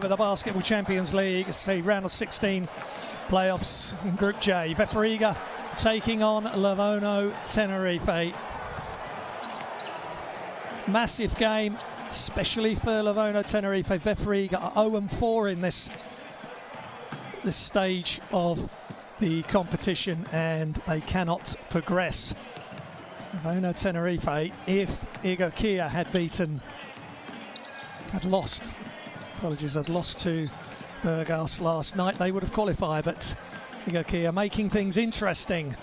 The Basketball Champions League, it's the round of 16 playoffs in Group J. VEF Riga taking on Lenovo Tenerife. Massive game, especially for Lenovo Tenerife. VEF Riga are 0-4 in this stage of the competition, and they cannot progress. Lenovo Tenerife, if Igor had lost to Burgos last night, they would have qualified, but Igor making things interesting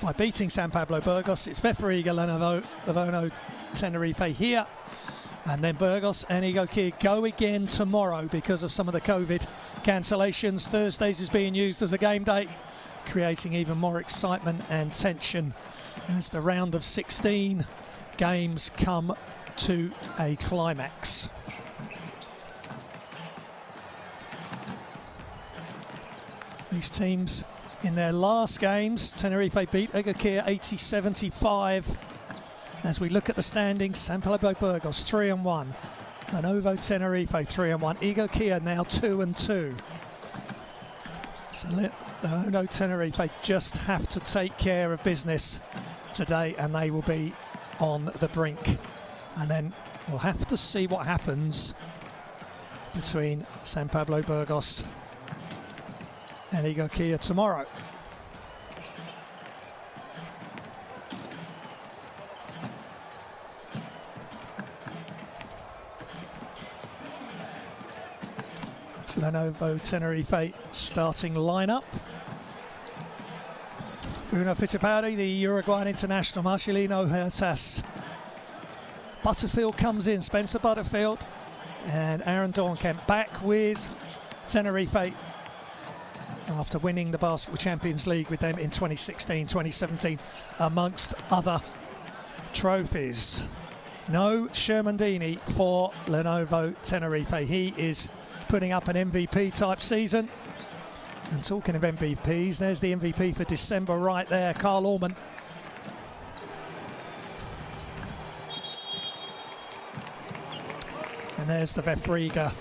by beating San Pablo Burgos. It's VEF Riga, Lenovo Tenerife here, and then Burgos and Igor go again tomorrow because of some of the COVID cancellations. Thursdays is being used as a game day, creating even more excitement and tension as the round of 16 games come to a climax. These teams in their last games, Tenerife beat Igor 80-75. As we look at the standings, San Pablo Burgos 3-1, Lenovo Tenerife 3-1, Igor now 2-2. So Lenovo Tenerife just have to take care of business today, and they will be on the brink. And then we'll have to see what happens between San Pablo Burgos and Igor tomorrow. So Lenovo Tenerife starting lineup. Bruno Fittipaldi, the Uruguayan international, Marcelino Huertas. Butterfield comes in, Spencer Butterfield, and Aaron Dornkamp back with Tenerife after winning the Basketball Champions League with them in 2016-2017, amongst other trophies. No Shermandini for Lenovo Tenerife. He is putting up an MVP type season. And talking of MVPs, there's the MVP for December right there, Carl Orman. And there's the VEF Riga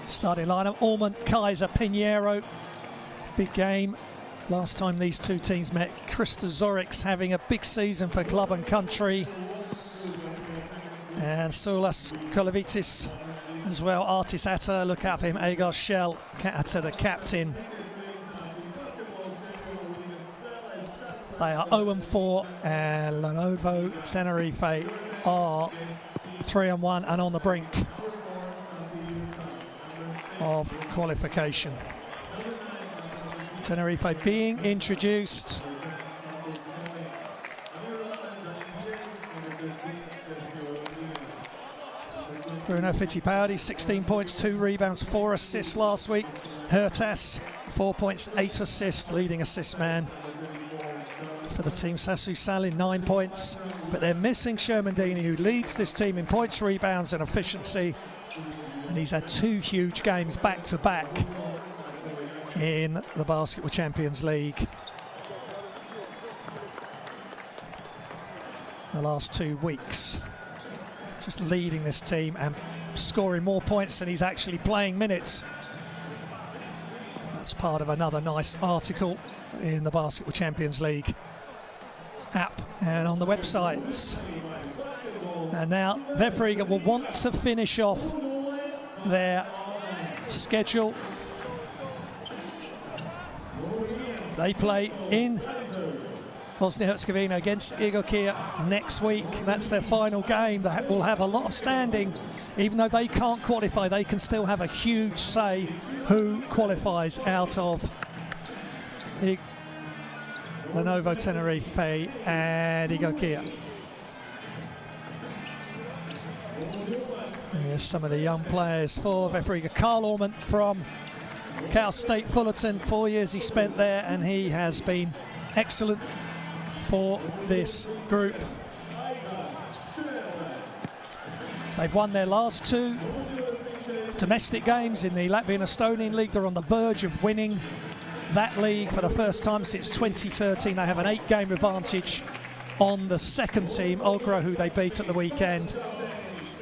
starting lineup. Orman, Kaiser, Pinheiro. Big game. Last time these two teams met, Krista Zorix having a big season for club and country. And Soulas Kolovitis as well. Artis Atta, look out for him. Egor Shell, Atta the captain. They are 0-4, and Lenovo Tenerife are 3-1 and on the brink of qualification. Tenerife being introduced. Bruno Fittipaldi, 16 points, 2 rebounds, 4 assists last week. Huertas, 4 points, 8 assists, leading assist man for the team. Sasu Salin, 9 points, but they're missing Shermandini, who leads this team in points, rebounds and efficiency. And he's had 2 huge games back-to-back in the Basketball Champions League. The last 2 weeks. Just leading this team and scoring more points than he's actually playing minutes. That's part of another nice article in the Basketball Champions League app and on the websites. And now VEF Riga will want to finish off their schedule. They play in Bosnia-Herzegovina against Igor next week. That's their final game. That will have a lot of standing. Even though they can't qualify, they can still have a huge say who qualifies out of Lenovo Tenerife and Igor. Here's some of the young players for VEF Riga. Carl Orman from Cal State Fullerton, 4 years he spent there, and he has been excellent for this group. They've won their last 2 domestic games in the Latvian-Estonian League. They're on the verge of winning that league for the first time since 2013. They have an 8-game advantage on the second team, Olgra, who they beat at the weekend.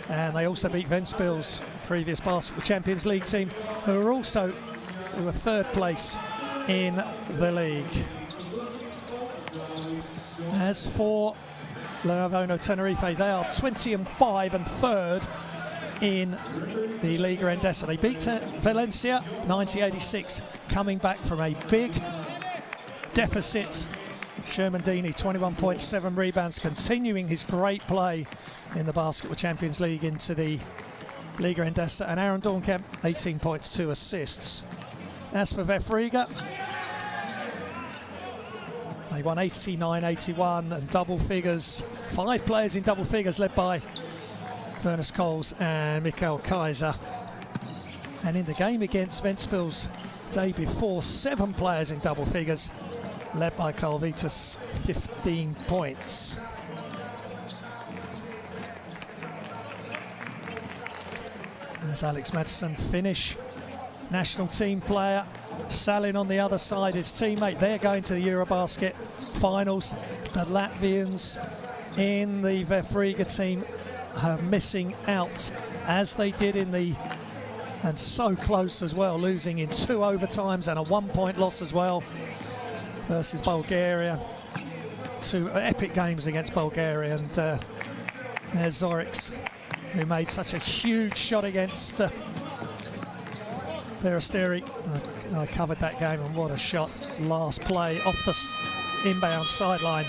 And they also beat Ventspils, previous Basketball Champions League team, who were third place in the league. As for Lenovo Tenerife, they are 20-5 and third in the Liga Endesa. They beat Valencia 90-86, coming back from a big deficit. Shermandini, 21.7 rebounds, continuing his great play in the Basketball Champions League into the Liga Endesa, and Aaron Dornkamp, 18 points, 2 assists. As for VEF Riga, they won 89-81 and double figures. 5 players in double figures, led by Furnace Coles and Mikael Kaiser. And in the game against Ventspils day before, 7 players in double figures, led by Carl Vitas, 15 points. As Alex Madsen, Finnish national team player. Salin on the other side, his teammate. They're going to the Eurobasket finals. The Latvians in the VEF Riga team are missing out, as they did and so close as well, losing in 2 overtimes and a 1-point loss as well versus Bulgaria. 2 epic games against Bulgaria, and there's Zorics, who made such a huge shot against Peristeri. I covered that game, and what a shot. Last play off the inbound sideline.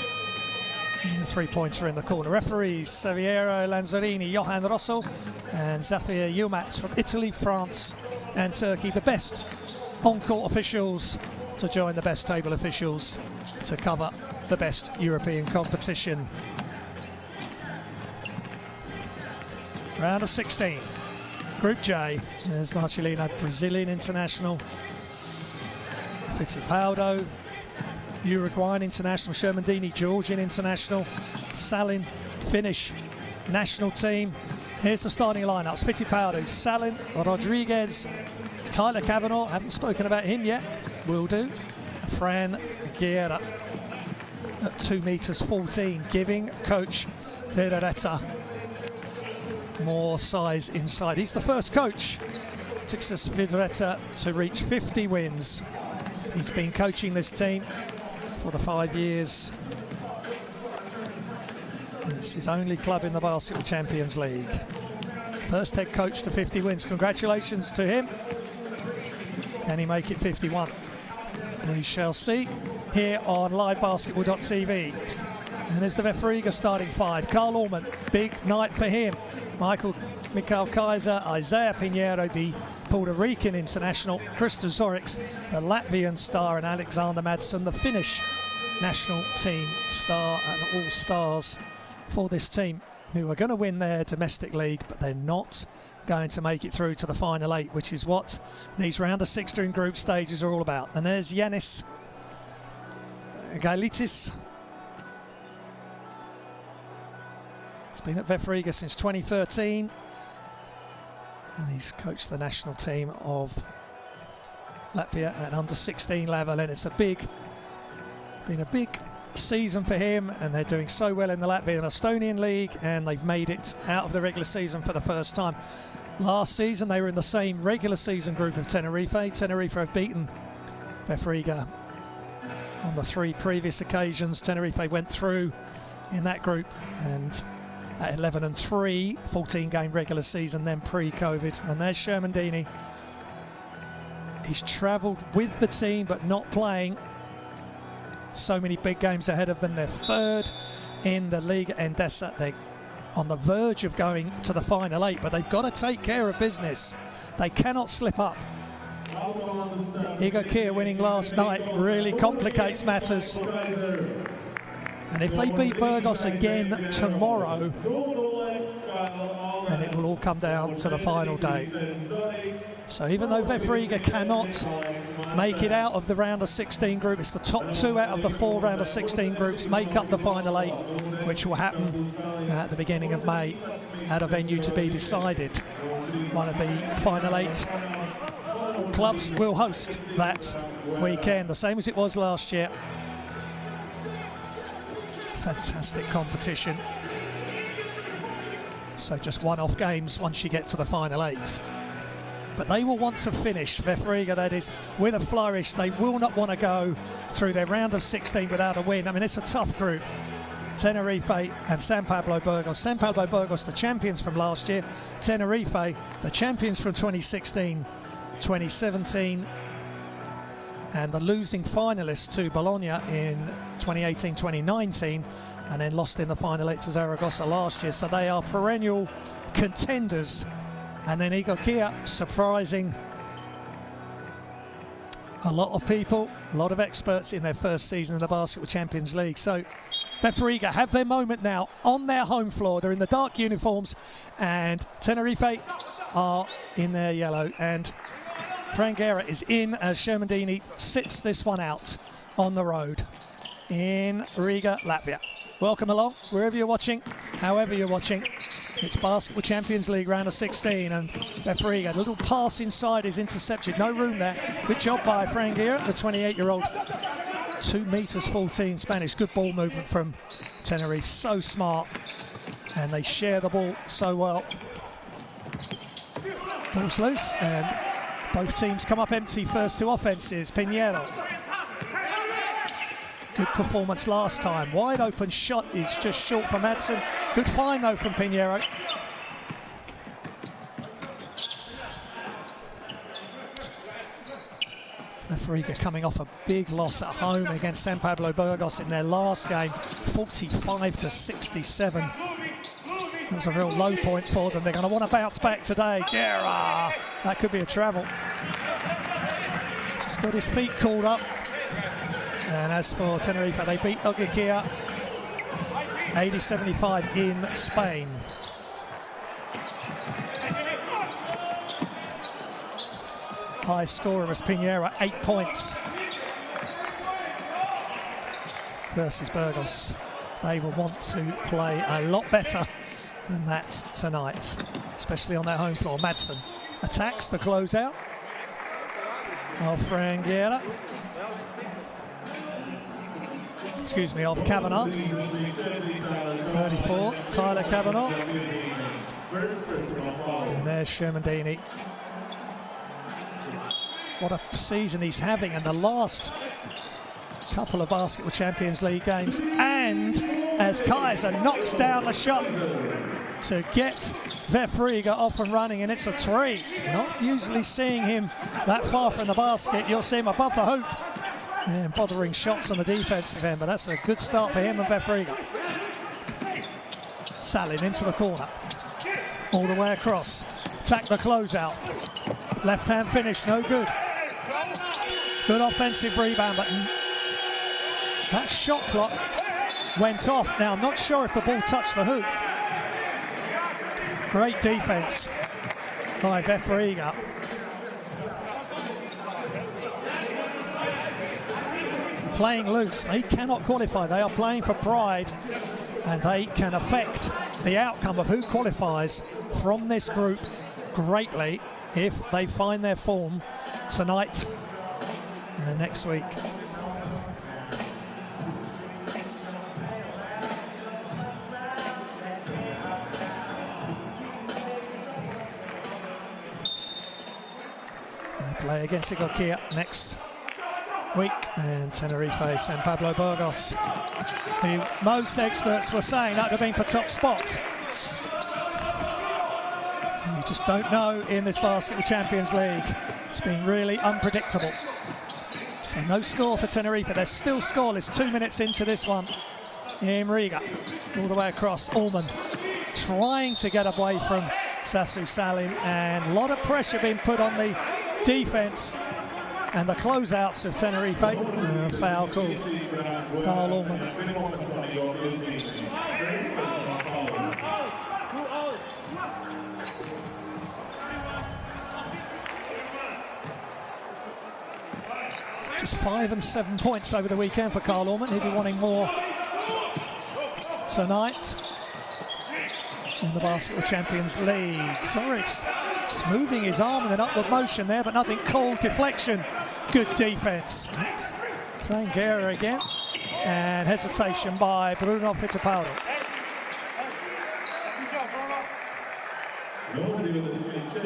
The 3-pointer in the corner. Referees Saviero Lanzarini, Johan Rosso and Zafir Yilmaz from Italy, France and Turkey. The best on-court officials to join the best table officials to cover the best European competition. Round of 16. Group J, there's Marcelino, Brazilian international. Fittipaldo, Uruguayan international. Shermandini, Georgian international. Salin, Finnish national team. Here's the starting lineups. Fittipaldo, Salin, Rodriguez, Tyler Cavanaugh, haven't spoken about him yet, will do. Fran Guerra at 2.14 meters, giving coach Vidoretta more size inside. He's the first coach, Tixas Vidoretta, to reach 50 wins. He's been coaching this team for the 5 years. And it's his only club in the Basketball Champions League. First head coach to 50 wins. Congratulations to him. Can he make it 51? We shall see here on livebasketball.tv. And there's the VEF Riga starting 5. Carl Orman, big night for him. Mikael Kaiser, Isaiah Pinheiro, the Puerto Rican international, Krista Zorics, the Latvian star, and Alexander Madsen, the Finnish national team star, and all stars for this team, who are going to win their domestic league, but they're not going to make it through to the final 8, which is what these round of 16 group stages are all about. And there's Yanis Gailitis. He's been at VEF Riga since 2013, and he's coached the national team of Latvia at under 16 level, and it's been a big season for him, and they're doing so well in the Latvian Estonian league, and they've made it out of the regular season for the first time. Last season they were in the same regular season group of Tenerife. Tenerife have beaten VEF Riga on the 3 previous occasions. Tenerife went through in that group, and at 11-3, 14-game regular season, then pre-COVID. And there's Shermandini. He's travelled with the team but not playing. So many big games ahead of them. They're third in the Liga Endesa. They're on the verge of going to the final 8, but they've got to take care of business. They cannot slip up. Igor Kier winning last night really complicates matters. And if they beat Burgos again tomorrow, then it will all come down to the final day. So even though VEF Riga cannot make it out of the round of 16 group, it's the top 2 out of the 4 round of 16 groups make up the final 8, which will happen at the beginning of May at a venue to be decided. One of the final 8 clubs will host that weekend, the same as it was last year. Fantastic competition. So just one-off games once you get to the final 8. But they will want to finish, VEF Riga that is, with a flourish. They will not want to go through their round of 16 without a win. I mean, it's a tough group. Tenerife and San Pablo Burgos. San Pablo Burgos, the champions from last year. Tenerife, the champions from 2016, 2017. And the losing finalists to Bologna in 2018-2019. And then lost in the final 8 to Zaragoza last year. So they are perennial contenders. And then Igor surprising a lot of people, a lot of experts in their first season in the Basketball Champions League. So VEF Riga have their moment now on their home floor. They're in the dark uniforms, and Tenerife are in their yellow. And Frangera is in as Shermandini sits this one out on the road in Riga, Latvia. Welcome along, wherever you're watching, however you're watching. It's Basketball Champions League round of 16, and VEF Riga, a little pass inside is intercepted. No room there. Good job by Frangera, the 28-year-old. 2 meters 14 Spanish. Good ball movement from Tenerife. So smart, and they share the ball so well. Ball's loose, and both teams come up empty. First 2 offenses. Pinheiro. Good performance last time. Wide open shot is just short for Madsen. Good find though from Pinheiro. VEF Riga coming off a big loss at home against San Pablo Burgos in their last game, 45-67. That was a real low point for them. They're going to want to bounce back today. Guerra, that could be a travel. Just got his feet called up. And as for Tenerife, they beat Ogikia 80-75 in Spain. High scorer was Pinheiro, 8 points versus Burgos. They will want to play a lot better than that tonight, especially on their home floor. Madsen attacks the closeout of Frangera. Excuse me, of Kavanagh. 34, Tyler Kavanagh. And there's Shermandini. What a season he's having in the last couple of Basketball Champions League games. And as Kaiser knocks down the shot to get VEF Riga off and running, and it's a 3. Not usually seeing him that far from the basket. You'll see him above the hoop. And bothering shots on the defensive end, but that's a good start for him and VEF Riga. Salin into the corner. All the way across. Attack the closeout. Left hand finish, no good. Good offensive rebound, but that shot clock went off. Now, I'm not sure if the ball touched the hoop. Great defense by VEF Riga. Playing loose, they cannot qualify. They are playing for pride, and they can affect the outcome of who qualifies from this group greatly if they find their form tonight and next week. They play against Igor next week, and Tenerife, San Pablo Burgos, who most experts were saying that would have been for top spot. You just don't know in this Basketball Champions League. It's been really unpredictable. So no score for Tenerife. They're still scoreless 2 minutes into this one in Riga. All the way across, Ullman trying to get away from Sasu Salin, and a lot of pressure being put on the defense and the closeouts of Tenerife. Foul call. Carl Ullman. Just 5 and 7 points over the weekend for Carl Ullman. He'll be wanting more tonight in the Basketball Champions League. Zorich just moving his arm in an upward motion there, but nothing called. Deflection. Good defense. Playing Guerra again. And hesitation by Bruno Fittipaldi. Good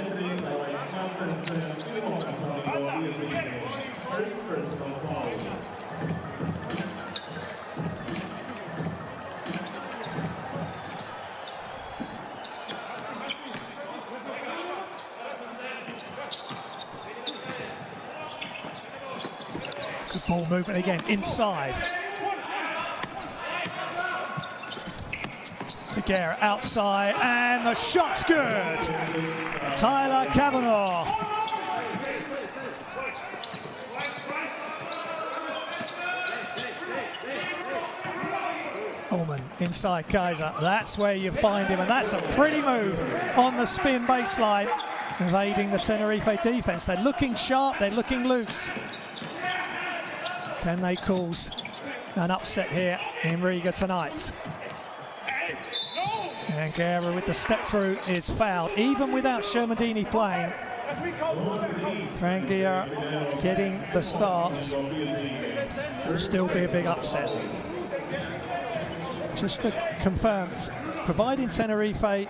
ball movement again, inside. Tegera outside, and the shot's good. Tyler Kavanagh. Ullman inside Kaiser. That's where you find him, and that's a pretty move on the spin baseline, evading the Tenerife defense. They're looking sharp, they're looking loose. Can they cause an upset here in Riga tonight? And Guerra with the step through is fouled. Even without Shermandini playing, Frank Guerra getting the start. It'll still be a big upset. Just to confirm, providing Tenerife,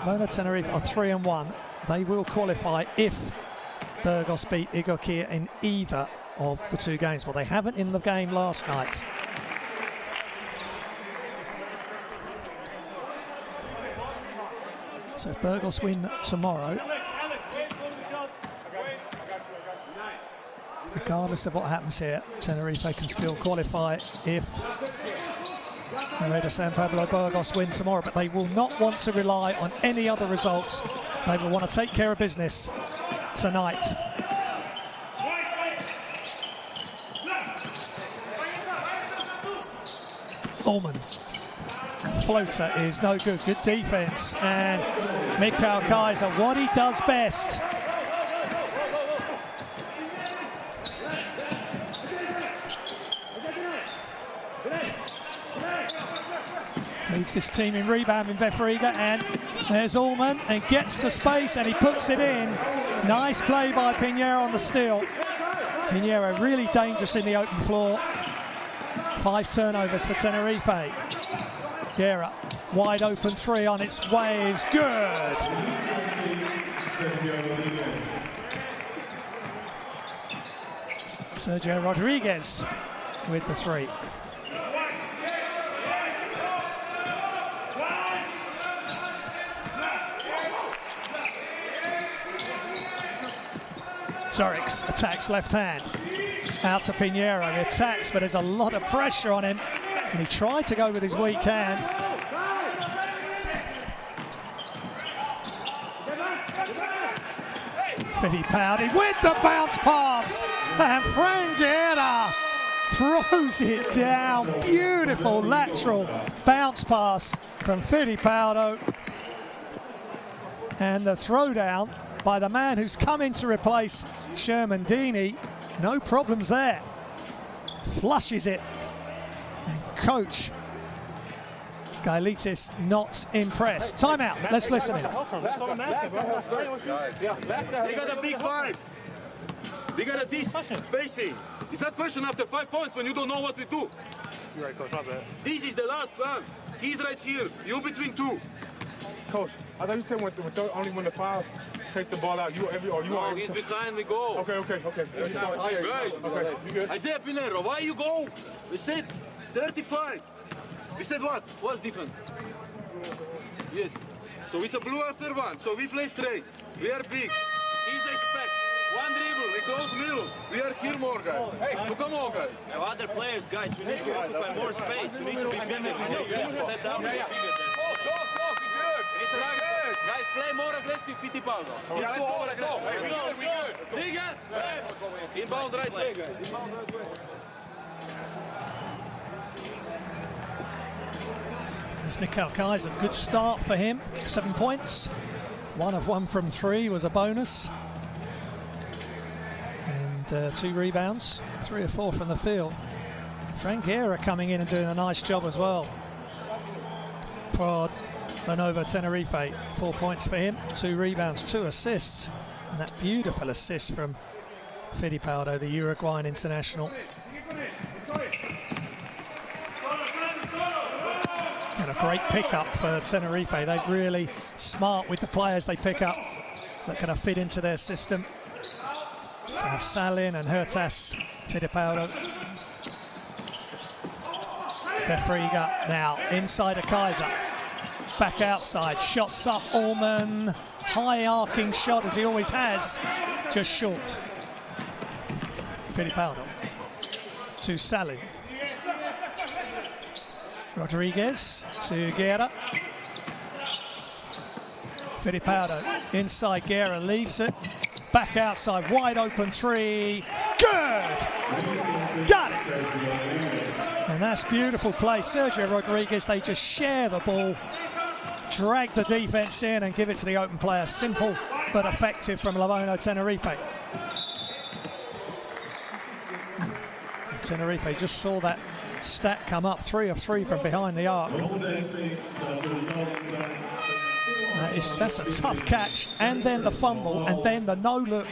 Lenovo Tenerife are 3-1, they will qualify if Burgos beat Igokea in either of the two games. Well, they haven't in the game last night. So if Burgos win tomorrow, regardless of what happens here, Tenerife can still qualify if Hereda San Pablo Burgos win tomorrow, but they will not want to rely on any other results. They will want to take care of business tonight. Ullman. Floater is no good. Good defense. And Mikael Kaiser, what he does best. Leads this team in rebound in VEF Riga, and there's Ullman and gets the space and he puts it in. Nice play by Pinheiro on the steal. Pinheiro really dangerous in the open floor. 5 turnovers for Tenerife. Guerra, wide open three on its way is good. Sergio Rodriguez with the three. Zorix attacks left hand. Out to Pinheiro, he attacks, but there's a lot of pressure on him. And he tried to go with his weak hand. Fittipaldi with the bounce pass. And Frank Guerra throws it down. Beautiful lateral bounce pass from Fittipaldi. And the throwdown by the man who's come in to replace Shermandini. No problems there. Flushes it. And coach Gailitis not impressed. Timeout. Let's listen in. They got a big five. They got a this spacing. It's not question after 5 points when you don't know what we do. You're right, Coach. Not bad. This is the last one. He's right here. You between two. Coach, I thought you said only when the five takes the ball out, you are. He's behind. We go. Okay. Right. Okay, you good? I said, Pinheiro, why you go? We said 35. We said what? What's different? Yes. So it's a blue after one. So we play straight. We are big. He's expect. One dribble. We close middle. We are here more, guys. Hey, so come on, guys. Now, other players, guys, you need to occupy more space. You need to be bigger. You have to step down and be bigger. Guys, play more aggressive, Fittipaldi. Let's go over aggressive. We good. Rigas. Inbound right way, guys. Inbound right way. There's Mikael Kaiser. Good start for him. 7 points. 1 of 1 from 3 was a bonus. And 2 rebounds. 3 or 4 from the field. Frank Guerra coming in and doing a nice job as well for Lenovo Tenerife. 4 points for him. 2 rebounds, 2 assists. And that beautiful assist from Fittipaldi, the Uruguayan international. And a great pickup for Tenerife. They're really smart with the players they pick up that kind of fit into their system. To have Salin and Huertas, Fittipaldo. VEF Riga now inside of Kaiser. Back outside, shots up, Allman. High arcing shot as he always has, just short. Fittipaldo to Salin. Rodriguez to Guerra. Fittipaldo inside, Guerra leaves it. Back outside, wide open three. Good! Got it! And that's beautiful play. Sergio Rodriguez, they just share the ball, drag the defense in and give it to the open player. Simple but effective from Lenovo Tenerife. And Tenerife just saw that stat come up, 3 of 3 from behind the arc. That's a tough catch, and then the fumble, and then the no-look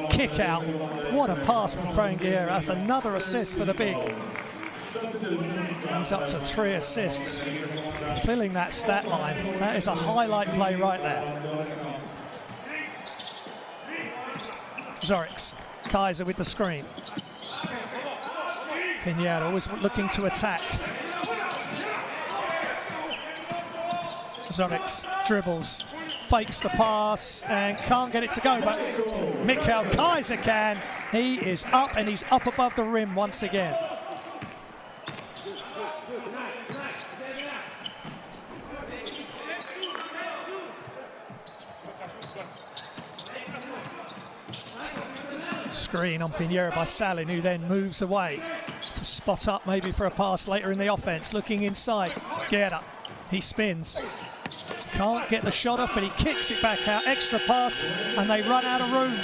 kick out. What a pass from Frank Guerra. That's another assist for the big. He's up to 3 assists, filling that stat line. That is a highlight play right there. Zorix, Kaiser with the screen. Pinheiro always looking to attack. Zorix dribbles, fakes the pass and can't get it to go, but Mikael Kaiser can. He is up, and he's up above the rim once again. Screen on Pinheiro by Salin, who then moves away to spot up maybe for a pass later in the offense. Looking inside, Guerra, he spins. Can't get the shot off, but he kicks it back out. Extra pass, and they run out of room.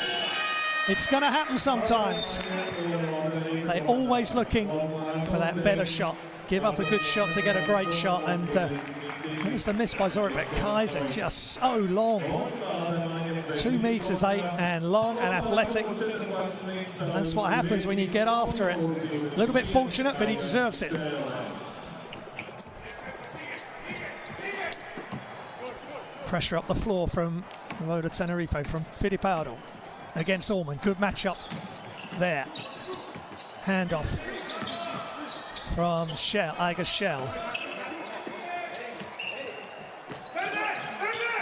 It's going to happen sometimes. They're always looking for that better shot. Give up a good shot to get a great shot, and there's the miss by Zorix, but Kaiser just so long. 2 meters 8 and long and athletic. And that's what happens when you get after it. A little bit fortunate, but he deserves it. Pressure up the floor from Lenovo Tenerife, from Fittipaldo against Allman. Good matchup there. Handoff from Iger Shell.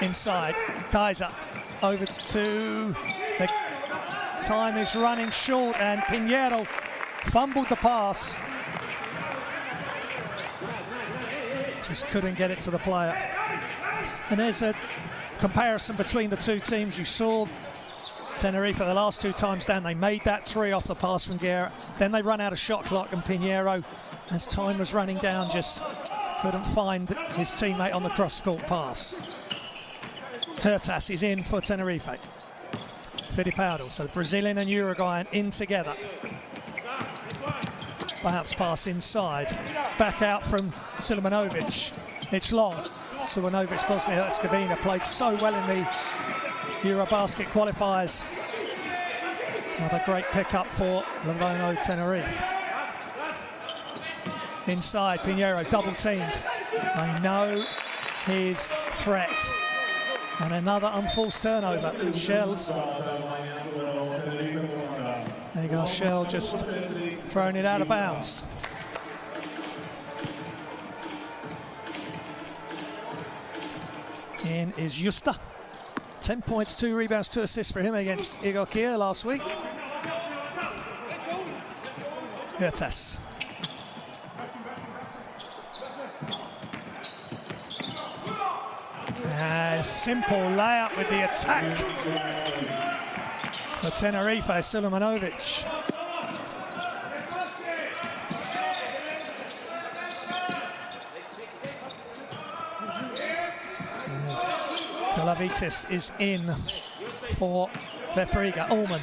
Inside, Kaiser over to the time is running short, and Pinheiro fumbled the pass. Just couldn't get it to the player. And there's a comparison between the two teams. You saw Tenerife the last 2 times down. They made that 3 off the pass from Guerra. Then they run out of shot clock, and Pinheiro, as time was running down, just couldn't find his teammate on the cross-court pass. Huertas is in for Tenerife. Fittipaldo, so Brazilian and Uruguayan in together. Bounce pass inside. Back out from Silimanovic. It's long. Silimanovic, Bosnia-Herzegovina, played so well in the Eurobasket qualifiers. Another great pickup for Lenovo Tenerife. Inside, Pinheiro double teamed. They know his threat. And another unforced turnover. Shell's. There you go, Shell just throwing it out of bounds. In is Justa. 10 points, 2 rebounds, 2 assists for him against Igor Kier last week. Huertas. And simple layup with the attack for Tenerife, Silimanovic. Kalavitis is in for VEF Riga. Allman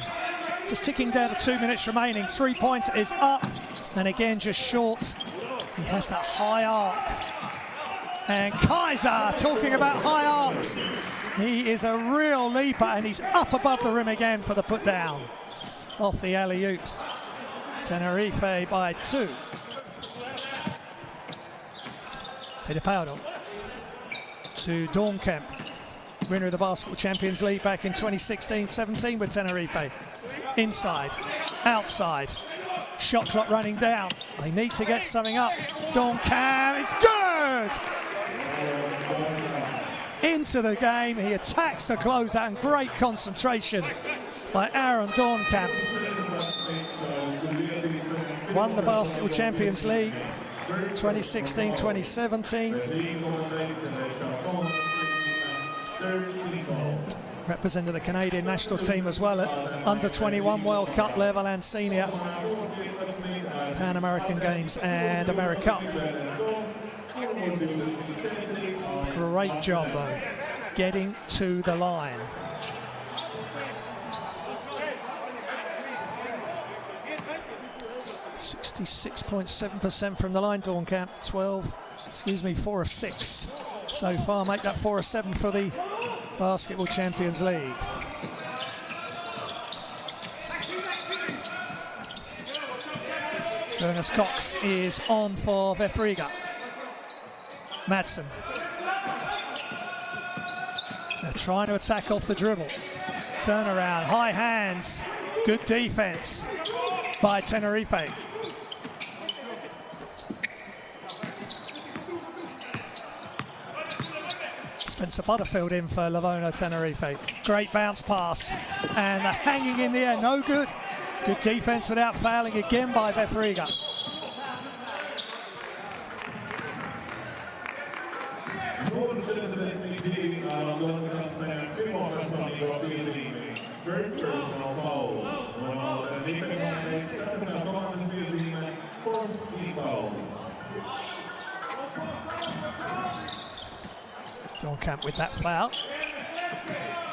just ticking down to 2 minutes remaining. 3-pointer is up, and again just short. He has that high arc. And Kaiser, talking about high arcs, he is a real leaper, and he's up above the rim again for the put down off the alley-oop. Tenerife by 2. Fittipaldo to Dornkamp, winner of the Basketball Champions League back in 2016-17 with Tenerife. Inside, outside, shot clock running down. They need to get something up. Dornkamp, it's good! Into the game, he attacks the closeout, and great concentration by Aaron Dornkamp. Won the Basketball Champions League 2016-2017. And represented the Canadian national team as well at under-21 World Cup level and senior Pan American Games and America. Great job though, getting to the line. .7% from the line, Dornkamp. 4 of 6 so far, make that 4 of 7 for the Basketball Champions League. Ernest Cox is on for VEF Riga. Madsen. They're trying to attack off the dribble. Turnaround, high hands, good defense by Tenerife. Spencer Butterfield in for Lenovo Tenerife. Great bounce pass, and the hanging in the air, no good. Good defense without fouling again by VEF Riga. Dornkamp with that foul.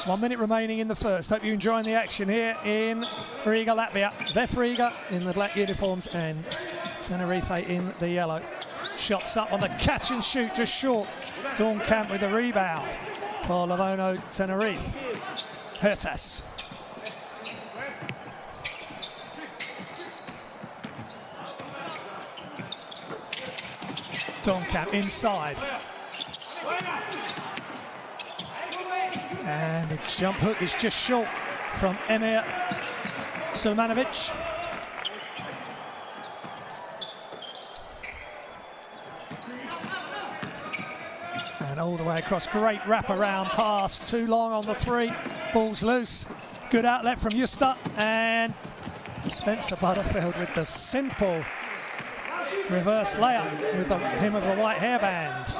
1 minute remaining in the first. Hope you're enjoying the action here in Riga, Latvia. VEF Riga in the black uniforms and Tenerife in the yellow. Shots up on the catch and shoot, just short. Dornkamp with the rebound for Lenovo Tenerife. Hertas. Dornkamp inside. And the jump hook is just short from Emir Sulmanovic. And all the way across, great wraparound pass, too long on the three, ball's loose. Good outlet from Justa, and Spencer Butterfield with the simple reverse layup with him of the white hairband.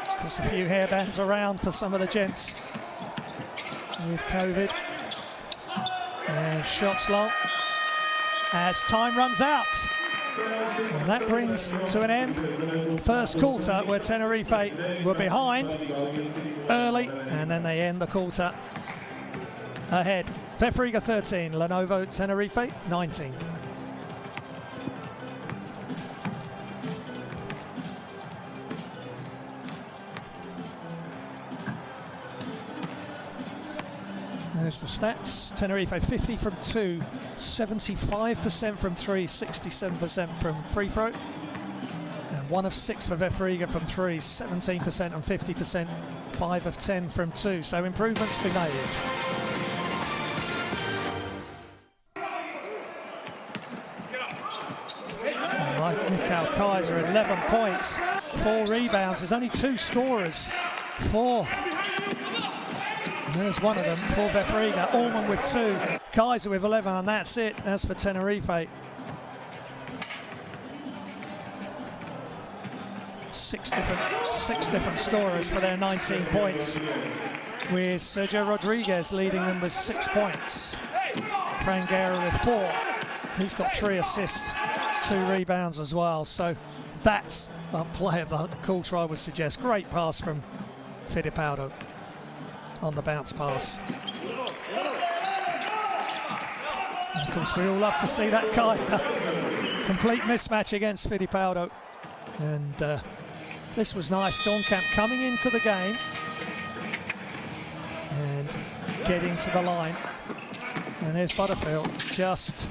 Of course, a few hairbands around for some of the gents with COVID. And shots long as time runs out. And that brings to an end first quarter, where Tenerife were behind early, and then they end the quarter ahead. VEF Riga 13, Lenovo Tenerife 19. There's the stats. Tenerife 50 from 2, 75% from 3, 67% from free throw. And 1 of 6 for VEF Riga from 3, 17% and 50%, 5 of 10 from 2. So improvements been made. And like Mikael Kaiser, 11 points, 4 rebounds. There's only 2 scorers. 4. And there's one of them for VEF Riga. Allman with 2, Kaiser with 11, and that's it. As for Tenerife, 6 different scorers for their 19 points, with Sergio Rodriguez leading them with 6 points. Frangera with 4. He's got 3 assists, 2 rebounds as well. So that's a play of the culture, I would suggest. Great pass from Fittipaldo on the bounce pass. And of course, we all love to see that Kaiser. Complete mismatch against Fittipaldo. And this was nice. Dornkamp coming into the game and getting to the line. And there's Butterfield just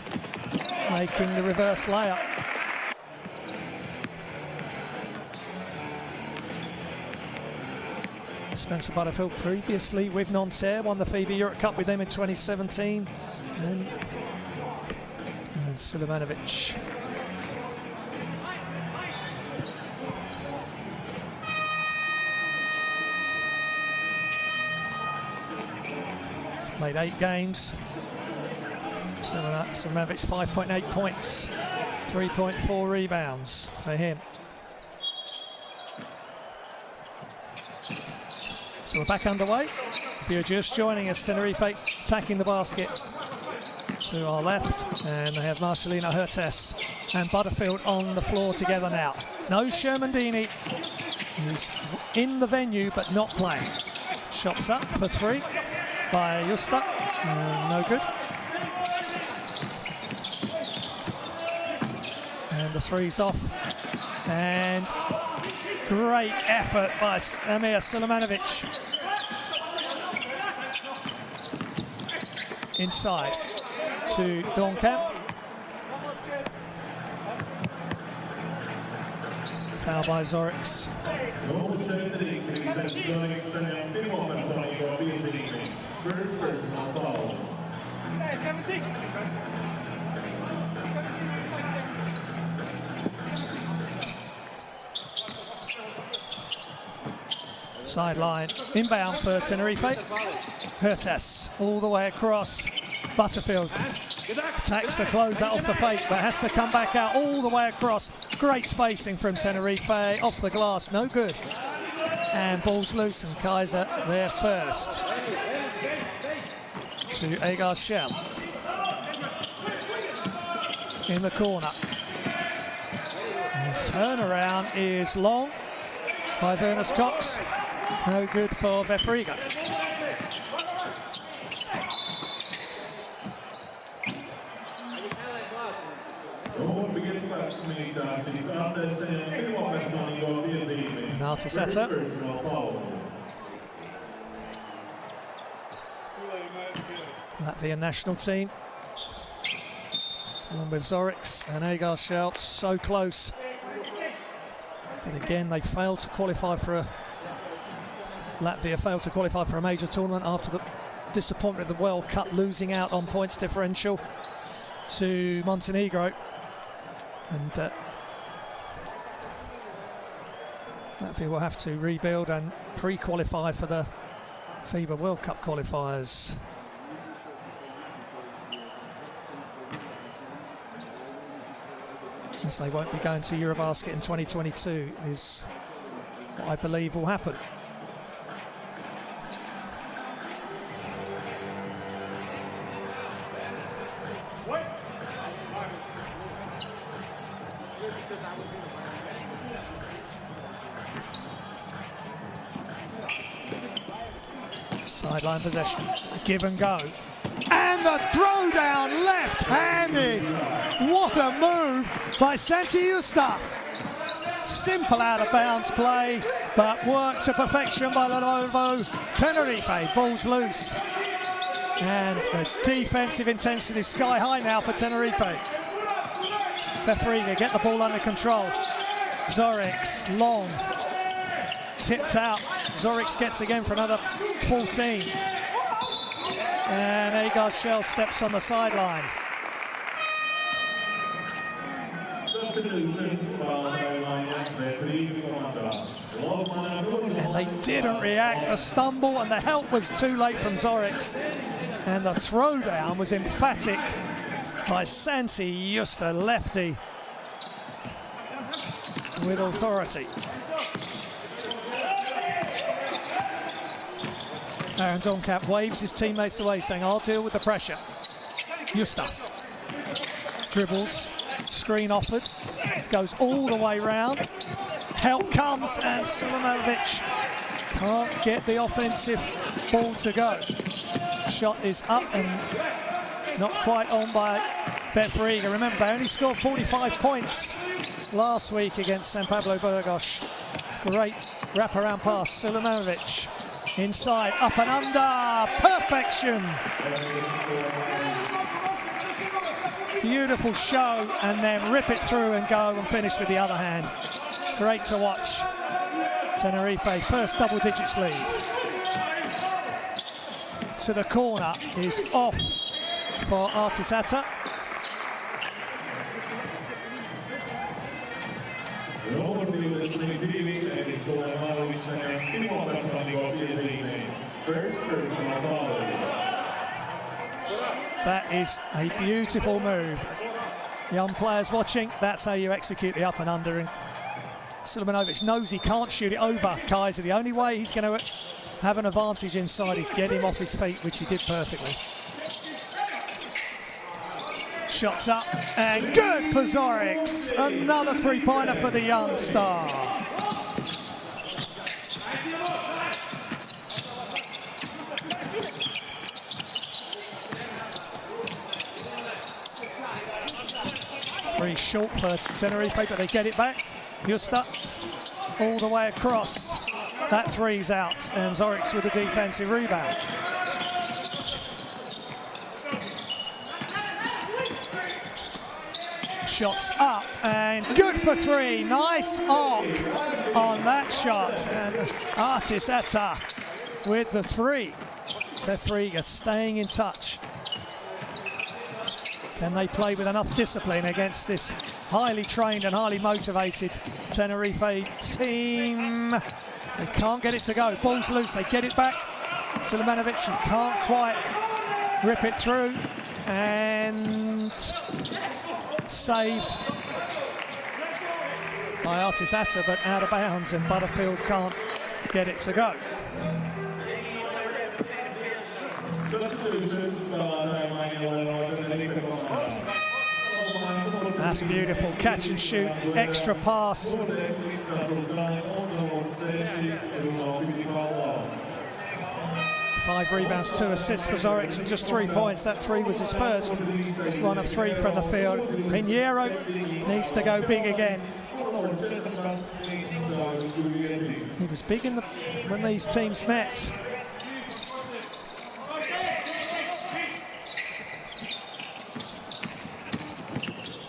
making the reverse layup. Spencer Butterfield previously with Nanterre, won the FIBA Europe Cup with them in 2017. And Sulemanovic. He's played 8 games. Sulemanovic 5.8 points, 3.4 rebounds for him. So we're back underway. If you're just joining us, Tenerife attacking the basket to our left, and they have Marcelino Hertes and Butterfield on the floor together now. No Shermandini, who's in the venue but not playing. Shots up for 3 by Justa, no good. And the 3's off, and great effort by Amir Sulemanovic. Inside to Dornkamp. Foul by Zorix. Sideline, inbound for Tenerife. Hertes all the way across. Butterfield attacks the closeout off the fake, but has to come back out all the way across. Great spacing from Tenerife, off the glass, no good. And ball's loose, and Kaiser there first. To Agar Shell. In the corner. And turnaround is long by Vernus Cox. No good for VEF Riga. Artisetta. Latvian national team. Along with Zorix and Agar Shell, so close. But again, they failed to qualify for a... Latvia failed to qualify for a major tournament after the disappointment of the World Cup, losing out on points differential to Montenegro. And Latvia will have to rebuild and pre-qualify for the FIBA World Cup qualifiers. As they won't be going to Eurobasket in 2022 is what I believe will happen. Sideline possession, give and go, and the throwdown left-handed. What a move by Santi Justa. Simple out-of-bounds play, but worked to perfection by Lenovo Tenerife. Ball's loose, and the defensive intensity is sky high now for Tenerife. VEF Riga get the ball under control. Zorix long, tipped out. Zorix gets again for another 14. And Agar Shell steps on the sideline. And they didn't react. The stumble and the help was too late from Zorix. And the throwdown was emphatic by Santi Justa, lefty, with authority. Aaron Dornkamp waves his teammates away, saying, I'll deal with the pressure. Justa dribbles, screen offered, goes all the way round. Help comes, and Sulemanovic can't get the offensive ball to go. Shot is up and not quite on by VEF Riga. Remember, they only scored 45 points last week against San Pablo Burgos. Great wraparound pass, Sulemanovic. Inside, up and under, perfection. Beautiful show, and then rip it through and go and finish with the other hand. Great to watch. Tenerife, first double digits lead. To the corner is off for Artisata. That is a beautiful move. Young players watching, that's how you execute the up and under. And Silimanovic knows he can't shoot it over Kaiser. The only way he's going to have an advantage inside is get him off his feet, which he did perfectly. Shots up and good for Zorix. Another three-pointer for the young star. Three short for Tenerife, but they get it back. Justa all the way across. That three's out, and Zorix with the defensive rebound. Shots up and good for three. Nice arc on that shot, and Artisata with the three. VEF Riga staying in touch. Can they play with enough discipline against this highly trained and highly motivated Tenerife team? They can't get it to go. Ball's loose, they get it back. Silimanovic, he can't quite rip it through. And saved by Artisata, but out of bounds, and Butterfield can't get it to go. That's beautiful, catch and shoot, extra pass. 5 rebounds, 2 assists for Zorix, and just 3 points. That three was his first one of 3 from the field. Pinheiro needs to go big again. He was big when these teams met.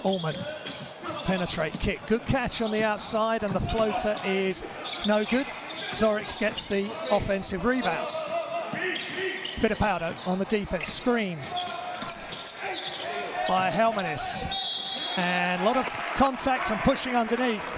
Allman, penetrate kick, good catch on the outside, and the floater is no good. Zorix gets the offensive rebound. Fittipaldo on the defense, screen by Helmanis, and a lot of contact and pushing underneath.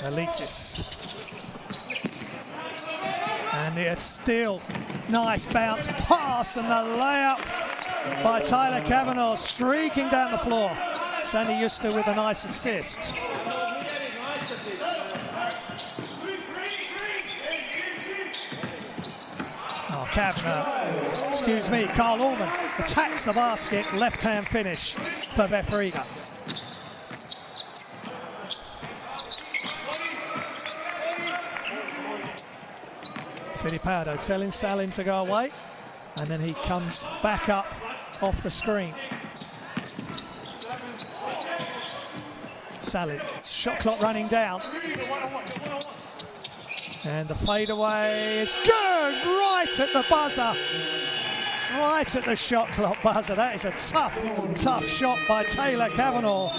Elitis. And it's still nice bounce pass, and the layup by Tyler Kavanaugh, streaking down the floor. Sandy Justa with a nice assist. Oh, Kavanaugh, excuse me, Carl Allman attacks the basket, left-hand finish for VEF Riga. Fittipaldo telling Salin to go away, and then he comes back up off the screen. Salin, shot clock running down. And the fadeaway is good, right at the buzzer. Right at the shot clock buzzer. That is a tough shot by Taylor Kavanaugh.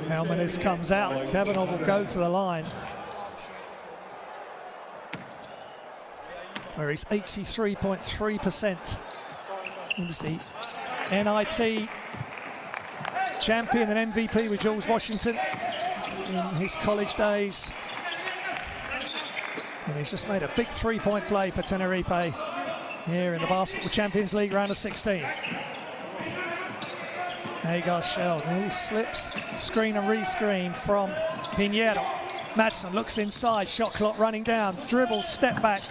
Helmanis comes out. Kavanaugh will go to the line, where he's 83.3%. He was the NIT champion and MVP with George Washington in his college days. And he's just made a big three-point play for Tenerife here in the Basketball Champions League round of 16. There you go, Shell. Nearly slips. Screen and re-screen from Pinheiro. Madsen looks inside. Shot clock running down. Dribbles, step back.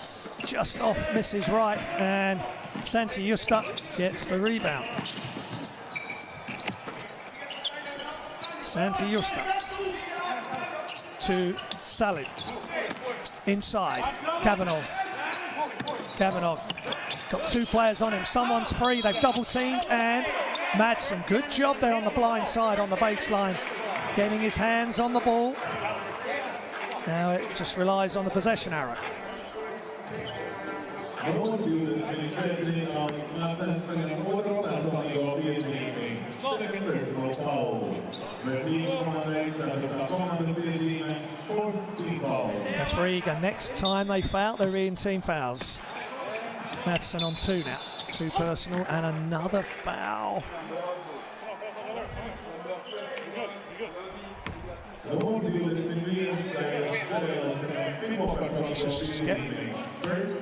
Just off, misses right. And Santi Justa gets the rebound. Santi Justa to Salin. Inside. Kavanagh. Kavanagh got two players on him. Someone's free. They've double teamed, and Madsen, good job there on the blind side on the baseline, getting his hands on the ball. Now it just relies on the possession arrow. VEF Riga, next time they foul, they're in team fouls. Madsen on 2 now. 2 personal and another foul.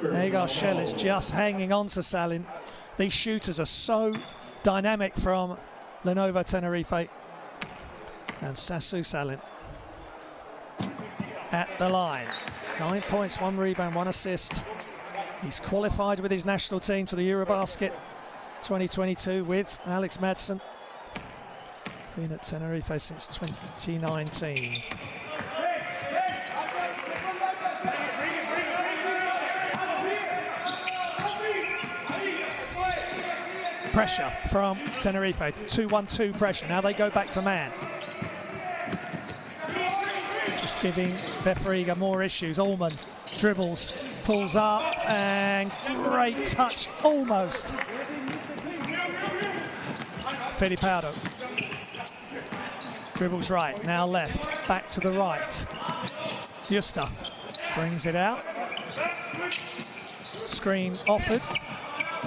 There you go, Shell is just hanging on to Salin. These shooters are so dynamic from Lenovo Tenerife. And Sasu Salin at the line. 9 points, 1 rebound, 1 assist. He's qualified with his national team to the Eurobasket 2022 with Alex Madsen. Been at Tenerife since 2019. Pressure from Tenerife, 2-1-2 pressure. Now they go back to man. Just giving VEF Riga more issues. Allman dribbles, pulls up, and great touch, almost. Filipado. Dribbles right, now left, back to the right. Justa brings it out. Screen offered.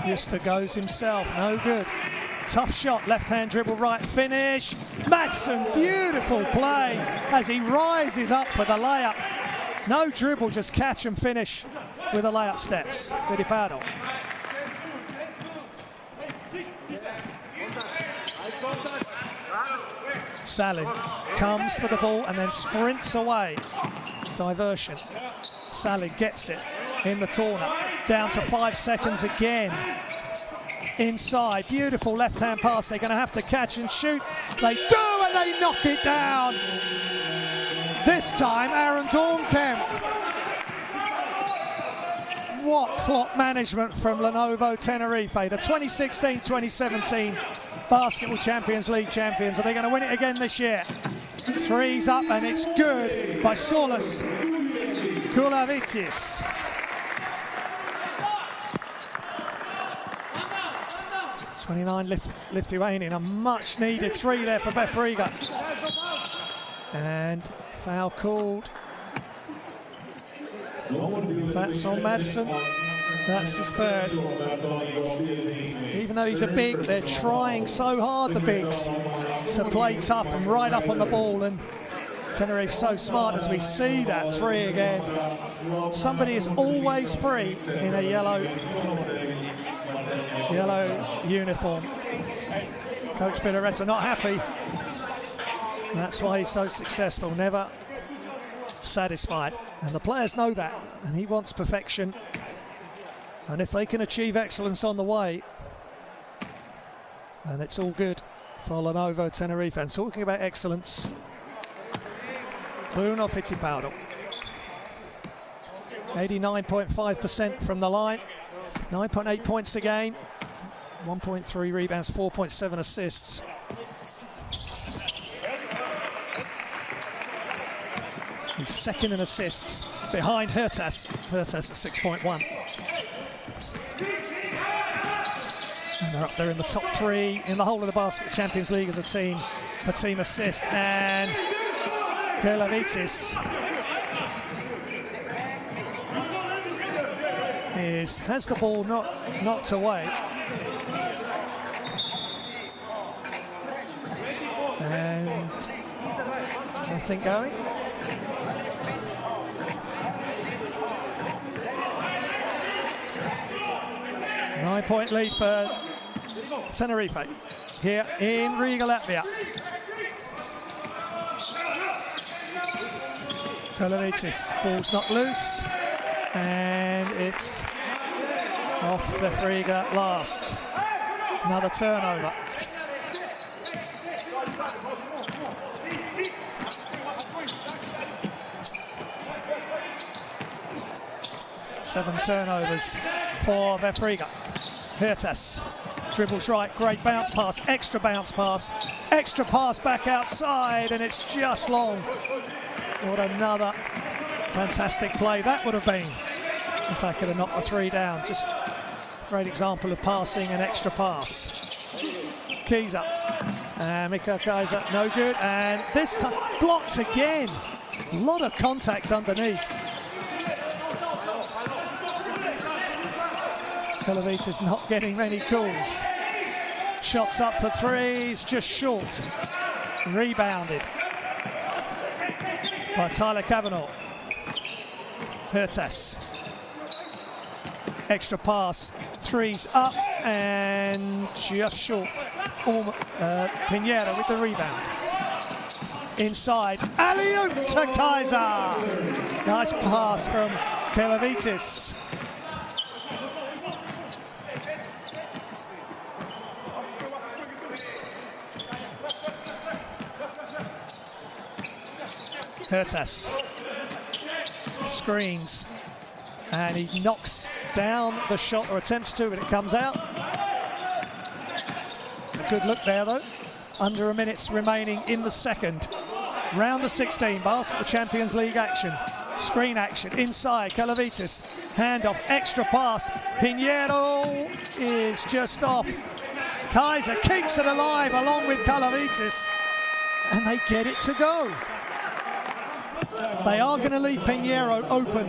Justa goes himself, no good. Tough shot, left-hand dribble, right finish. Madsen, beautiful play as he rises up for the layup. No dribble, just catch and finish with the layup steps. Filipado. Salin comes for the ball and then sprints away. Diversion. Salin gets it in the corner. Down to 5 seconds again. Inside, beautiful left-hand pass. They're going to have to catch and shoot. They do, and they knock it down. This time, Aaron Dornkamp. What clock management from Lenovo Tenerife, the 2016-2017 Basketball Champions League champions. Are they going to win it again this year? Three's up, and it's good by Solis Kulavitis. 29 Lithuanian, a much needed 3 there for VEF Riga. And foul called. That's on Madsen. That's his 3rd. Even though he's a big, they're trying so hard, the bigs, to play tough and right up on the ball. And Tenerife so smart as we see that 3 again. Somebody is always free in a yellow uniform. Coach Filaretta not happy. That's why he's so successful, never satisfied. And the players know that, and he wants perfection. And if they can achieve excellence on the way, then it's all good for Lenovo Tenerife. And talking about excellence, Bruno Fittipaldo. 89.5% from the line, 9.8 points a game, 1.3 rebounds, 4.7 assists. He's 2nd in assists behind Hertas. Hertas at 6.1. And they're up there in the top 3 in the whole of the Basketball Champions League as a team for team assist. And Kulavitis has the ball knocked away. And nothing going. Nine-point lead for Tenerife. here in Riga, Latvia. Kaiser, ball's not loose, and it's off VEF Riga last. Another turnover. Seven turnovers for VEF Riga. Hertas dribbles right, great bounce pass, extra pass back outside, and it's just long. What another fantastic play that would have been if they could have knocked the three down. Just a great example of passing an extra pass. Kaiser and Mikael Kaiser, no good, and this time blocked again. A lot of contact underneath. Kaiser not getting many calls. Shots up for threes, just short. Rebounded by Tyler Kavanagh. Hertas. Extra pass, threes up and just short. Pinheiro with the rebound. Inside, alley-oop to Kaiser. Nice pass from Kaiser. Hertas screens and he knocks down the shot, or attempts to, but it comes out. A good look there though. Under a minute's remaining in the second. Round of 16, Basketball Champions League action. Screen action inside, Kaiser, handoff, extra pass. Pinheiro is just off. Kaiser keeps it alive along with Kaiser, and they get it to go. They are going to leave Pinheiro open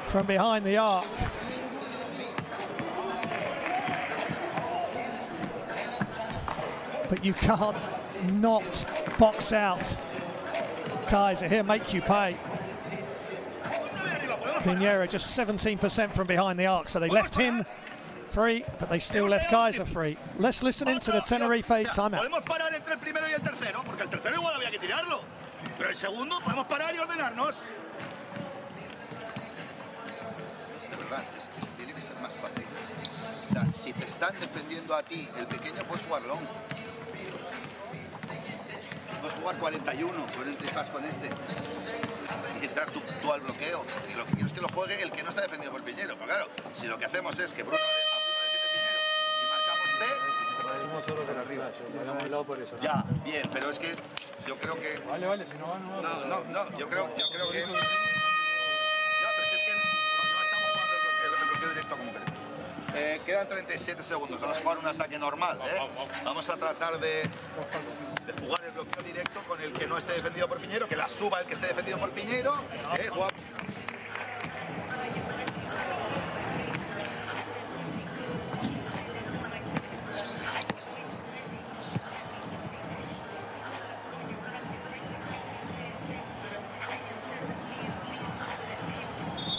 from behind the arc. But you can't not box out Kaiser. He'll make you pay. Pinheiro just 17% from behind the arc, so they left him free, but they still left Kaiser free. Let's listen into the Tenerife timeout. Pero el segundo podemos parar y ordenarnos. De verdad, es que tiene que ser más fácil. O sea, si te están defendiendo a ti, el pequeño puedes jugar long. Puedes jugar 41, tú entras con este. Y entrar tú al bloqueo. Y lo que quiero es que lo juegue el que no está defendido por Pinheiro. Pero claro, si lo que hacemos es que Bruno defiende Pinheiro y marcamos C. Solo de arriba, por eso. Ya, bien, pero es que yo creo que... Vale, si no va, no. No, yo creo que... Ya, pero si es que no estamos jugando el bloqueo directo concreto. Quedan 37 segundos, vamos a jugar un ataque normal, Vamos a tratar de jugar el bloqueo directo con el que no esté defendido por Pinheiro, que la suba el que esté defendido por Pinheiro.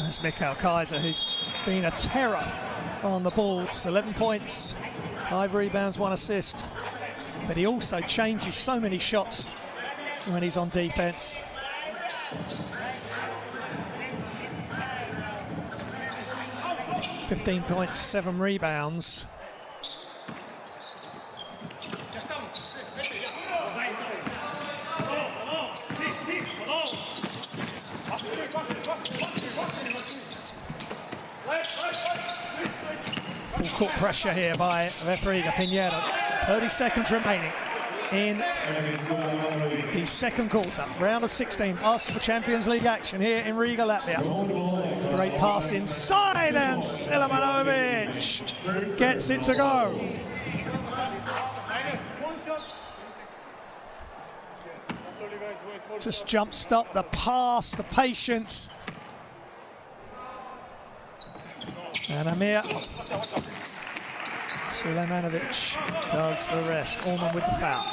There's Mikael Kaiser, who's been a terror on the boards. 11 points, 5 rebounds, 1 assist. But he also changes so many shots when he's on defense. $15 points, 7 rebounds. Full court pressure here by VEF Riga. Pinheiro. 30 seconds remaining in the second quarter. Round of 16, Basketball Champions League action here in Riga, Latvia. Great pass inside, and Silamanovic gets it to go. Just jump stop, the pass, the patience. And Amir Silamanovic does the rest. Allman with the foul.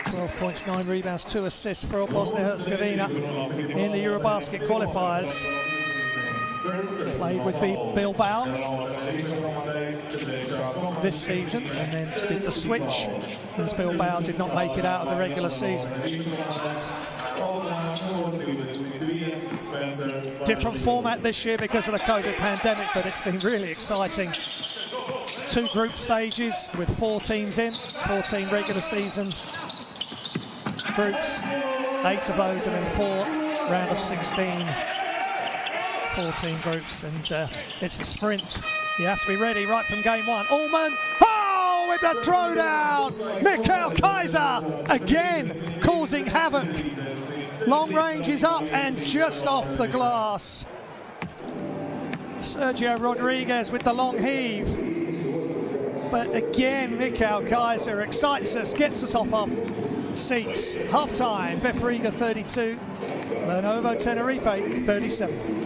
12 points, 9 rebounds, 2 assists for Bosnia-Herzegovina in the Eurobasket qualifiers. Played with Bilbao. this season, and then did the switch as Bilbao did not make it out of the regular season. Different format this year because of the COVID pandemic, but it's been really exciting. 2 group stages with 4 teams in, 14 regular season groups, 8 of those, and then 4 round of 16, 14 groups, and it's a sprint. You have to be ready right from game 1. Ullman, oh, with the throwdown! Mikael Kaiser again causing havoc. Long range is up and just off the glass. Sergio Rodriguez with the long heave. But again, Mikael Kaiser excites us, gets us off seats. Half-time, VEF Riga 32, Lenovo Tenerife 37.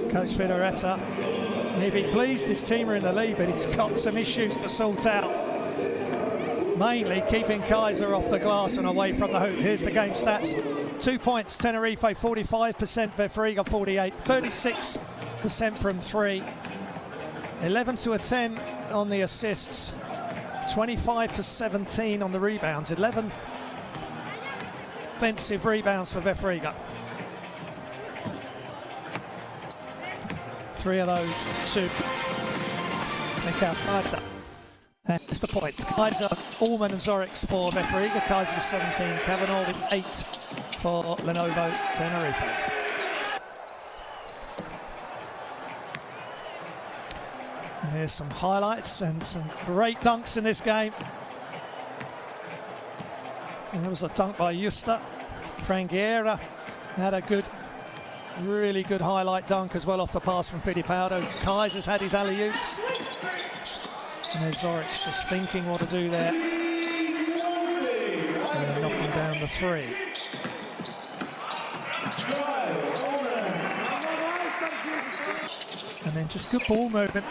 Coach Fioretta, he'd be pleased his team are in the lead, but he's got some issues to sort out. Mainly keeping Kaiser off the glass and away from the hoop. Here's the game stats. 2 points, Tenerife 45%, VEF Riga 48, 36% from 3. 11 to 10 on the assists, 25 to 17 on the rebounds, 11 offensive rebounds for VEF Riga. 3 of those to Mikael Kaiser. That's the point. Kaiser, Ullman and Zorix for VEF Riga. Kaiser with 17, Kavanaugh with 8 for Lenovo Tenerife. And here's some highlights and some great dunks in this game. And there was a dunk by Justa. Frangiera had a good, really good highlight dunk as well off the pass from Fittipaldo. Kaiser's had his alley-oops. And there's Zorix just thinking what to do there. And then knocking down the 3. And then just good ball movement.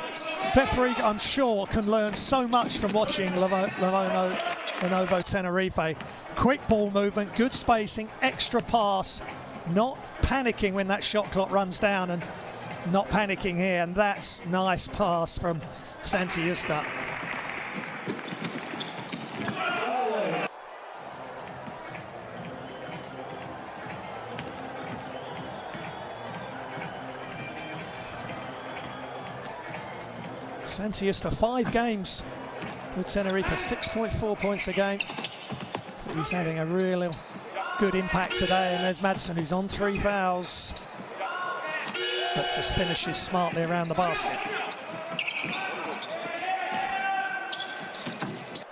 VEF Riga, I'm sure, can learn so much from watching Lenovo Tenerife. Quick ball movement, good spacing, extra pass, not panicking when that shot clock runs down, and not panicking here. And that's nice pass from Santi Justa. Santi Justa, 5 games with Tenerife, 6.4 points a game. He's having a really good impact today, and there's Madsen, who's on 3 fouls, but just finishes smartly around the basket.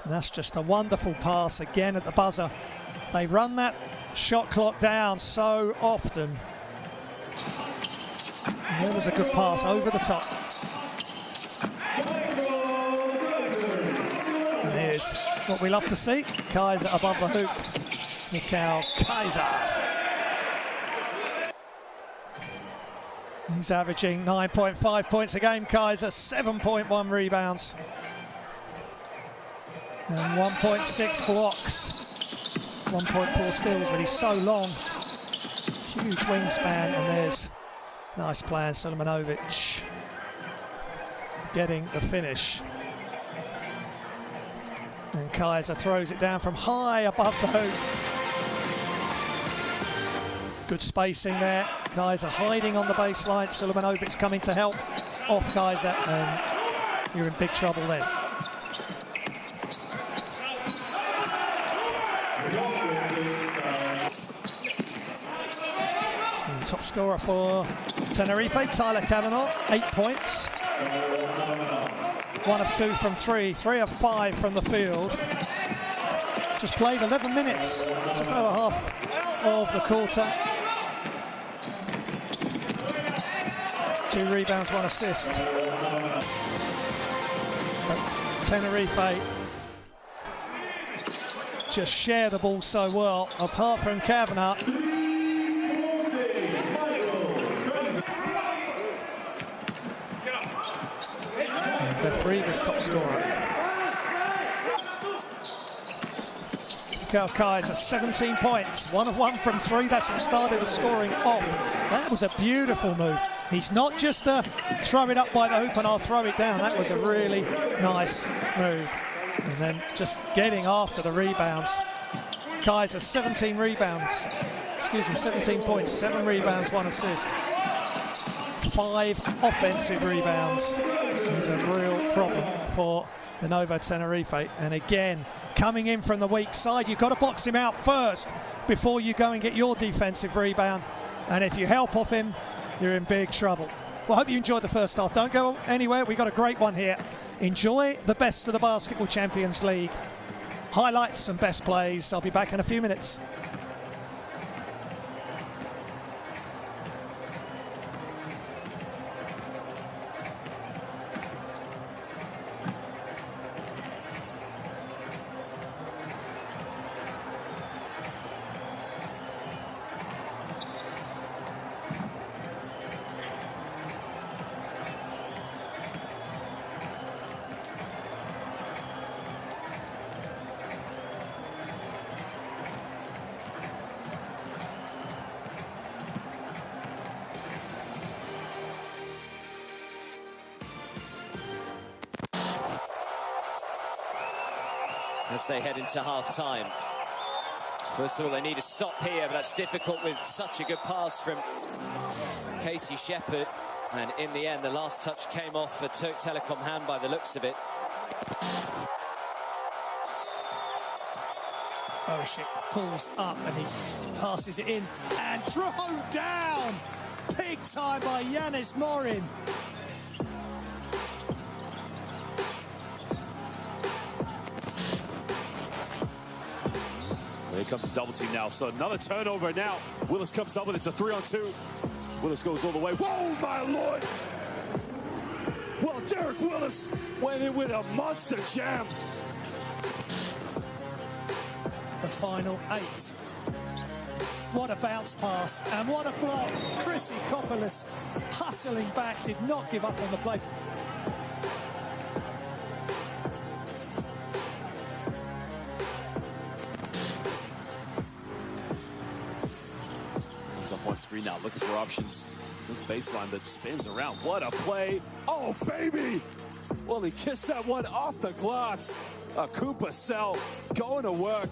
And that's just a wonderful pass again at the buzzer. They run that shot clock down so often. And there was a good pass over the top. And here's what we love to see. Kaiser above the hoop. Mikael Kaiser. He's averaging 9.5 points a game, Kaiser, 7.1 rebounds. And 1.6 blocks, 1.4 steals, but he's so long. Huge wingspan, and there's nice play, Solomanovic getting the finish. And Kaiser throws it down from high above the hoop. Good spacing there. Kaiser hiding on the baseline. Solomanovic coming to help off Kaiser, and you're in big trouble then. And top scorer for Tenerife, Tyler Kavanaugh, 8 points. 1 of 2 from 3, 3 of 5 from the field. Just played 11 minutes, just over half of the quarter. 2 rebounds, 1 assist. But Tenerife just share the ball so well, apart from Kavanaugh. VEF Riga's top scorer. Mikael Kaiser, 17 points, 1 of 1 from 3. That's what started the scoring off. That was a beautiful move. He's not just a throw it up by the hoop and I'll throw it down. That was a really nice move. And then just getting after the rebounds. Kaiser, 17 rebounds. 17 points, 7 rebounds, 1 assist. 5 offensive rebounds. It's a real problem for Lenovo Tenerife. And again, coming in from the weak side, you've got to box him out first before you go and get your defensive rebound. And if you help off him, you're in big trouble. Well, I hope you enjoyed the first half. Don't go anywhere. We've got a great one here. Enjoy the best of the Basketball Champions League. Highlights and best plays. I'll be back in a few minutes. As they head into half-time. First of all, they need a stop here, but that's difficult with such a good pass from Casey Shepherd. And in the end, the last touch came off a Turk Telekom hand by the looks of it. Boschek pulls up and he passes it in and thrown down. Big time by Yanis Morin. Here comes a double team now, so another turnover now. Willis comes up with it. It's a 3-on-2. Willis goes all the way. Whoa, my lord! Well, Derek Willis went in with a monster jam. The final 8. What a bounce pass and what a block. Chrissy Kopolis hustling back, did not give up on the play. Up on screen now, looking for options. This baseline that spins around. What a play. Oh, baby. Well, he kissed that one off the glass. A Koopa cell going to work.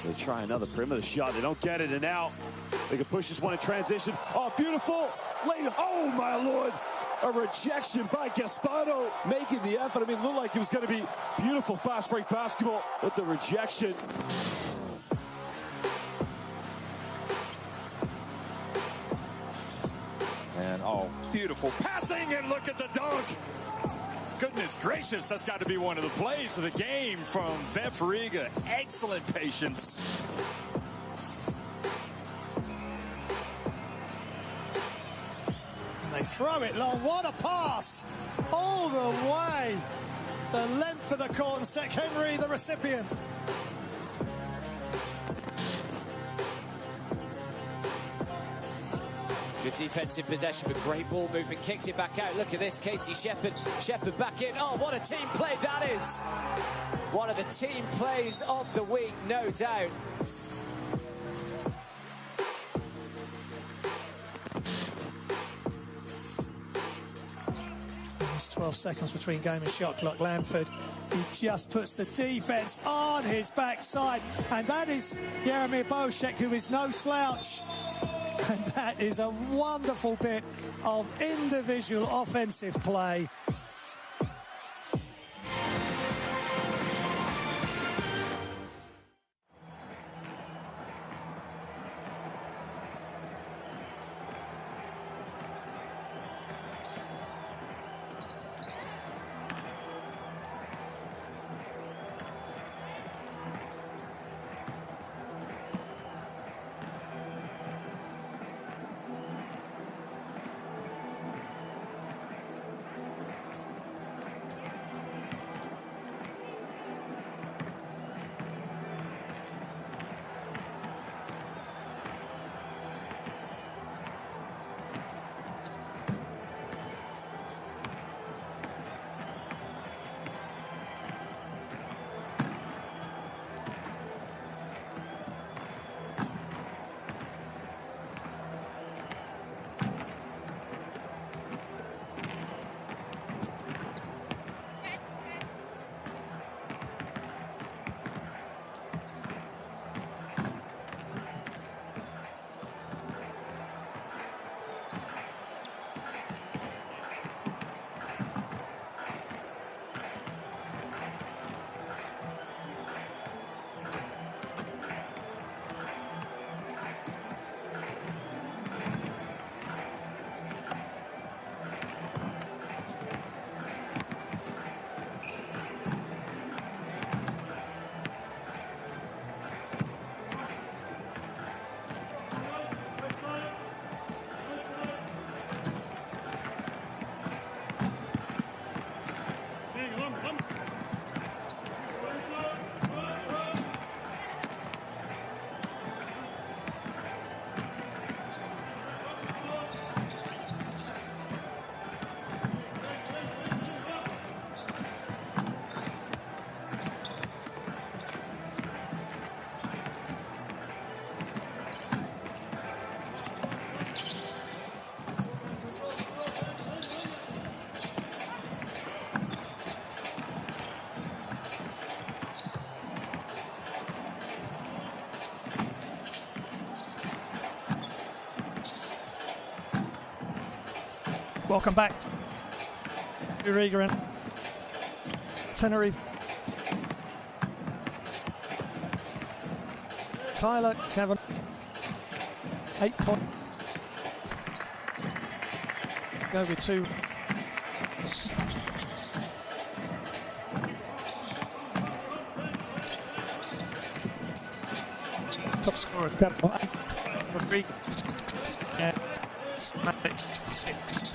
They try another perimeter shot. They don't get it, and now they can push this one in transition. Oh, beautiful. Oh, my Lord. A rejection by Gaspano, making the effort. I mean, it looked like it was going to be beautiful fast break basketball, but the rejection. And oh, beautiful passing, and look at the dunk. Goodness gracious, that's got to be one of the plays of the game from VEF Riga. Excellent patience. They throw it long. What a pass! All the way. The length of the court, and Sek Henry, the recipient. Good defensive possession, but great ball movement. Kicks it back out. Look at this, Casey Shepherd. Shepherd back in. Oh, what a team play that is. One of the team plays of the week, no doubt. 12 seconds between game and shot clock. Lamford, he just puts the defense on his backside, and that is Jaromir Boschek, who is no slouch. And that is a wonderful bit of individual offensive play. Welcome back to Riga and Tenerife. Tyler Kevin, 8 points. Go with 2. Top scorer, 8. Rodriguez, 6.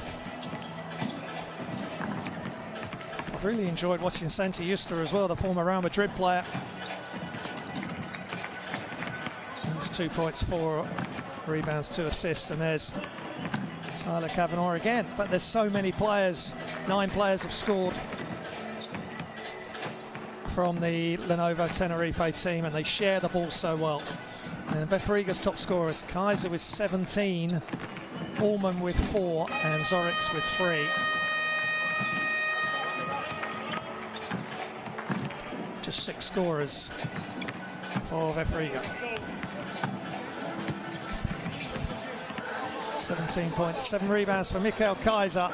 I've really enjoyed watching Santi Justa as well, the former Real Madrid player. There's 2 points, 4 rebounds, 2 assists, and there's Tyler Kavanagh again. But there's so many players, 9 players have scored from the Lenovo Tenerife team, and they share the ball so well. And VEF Riga's top scorers, Kaiser with 17, Allman with 4, and Zorix with 3. Just 6 scorers for VEF Riga. 17 points, 7 rebounds for Mikael Kaiser.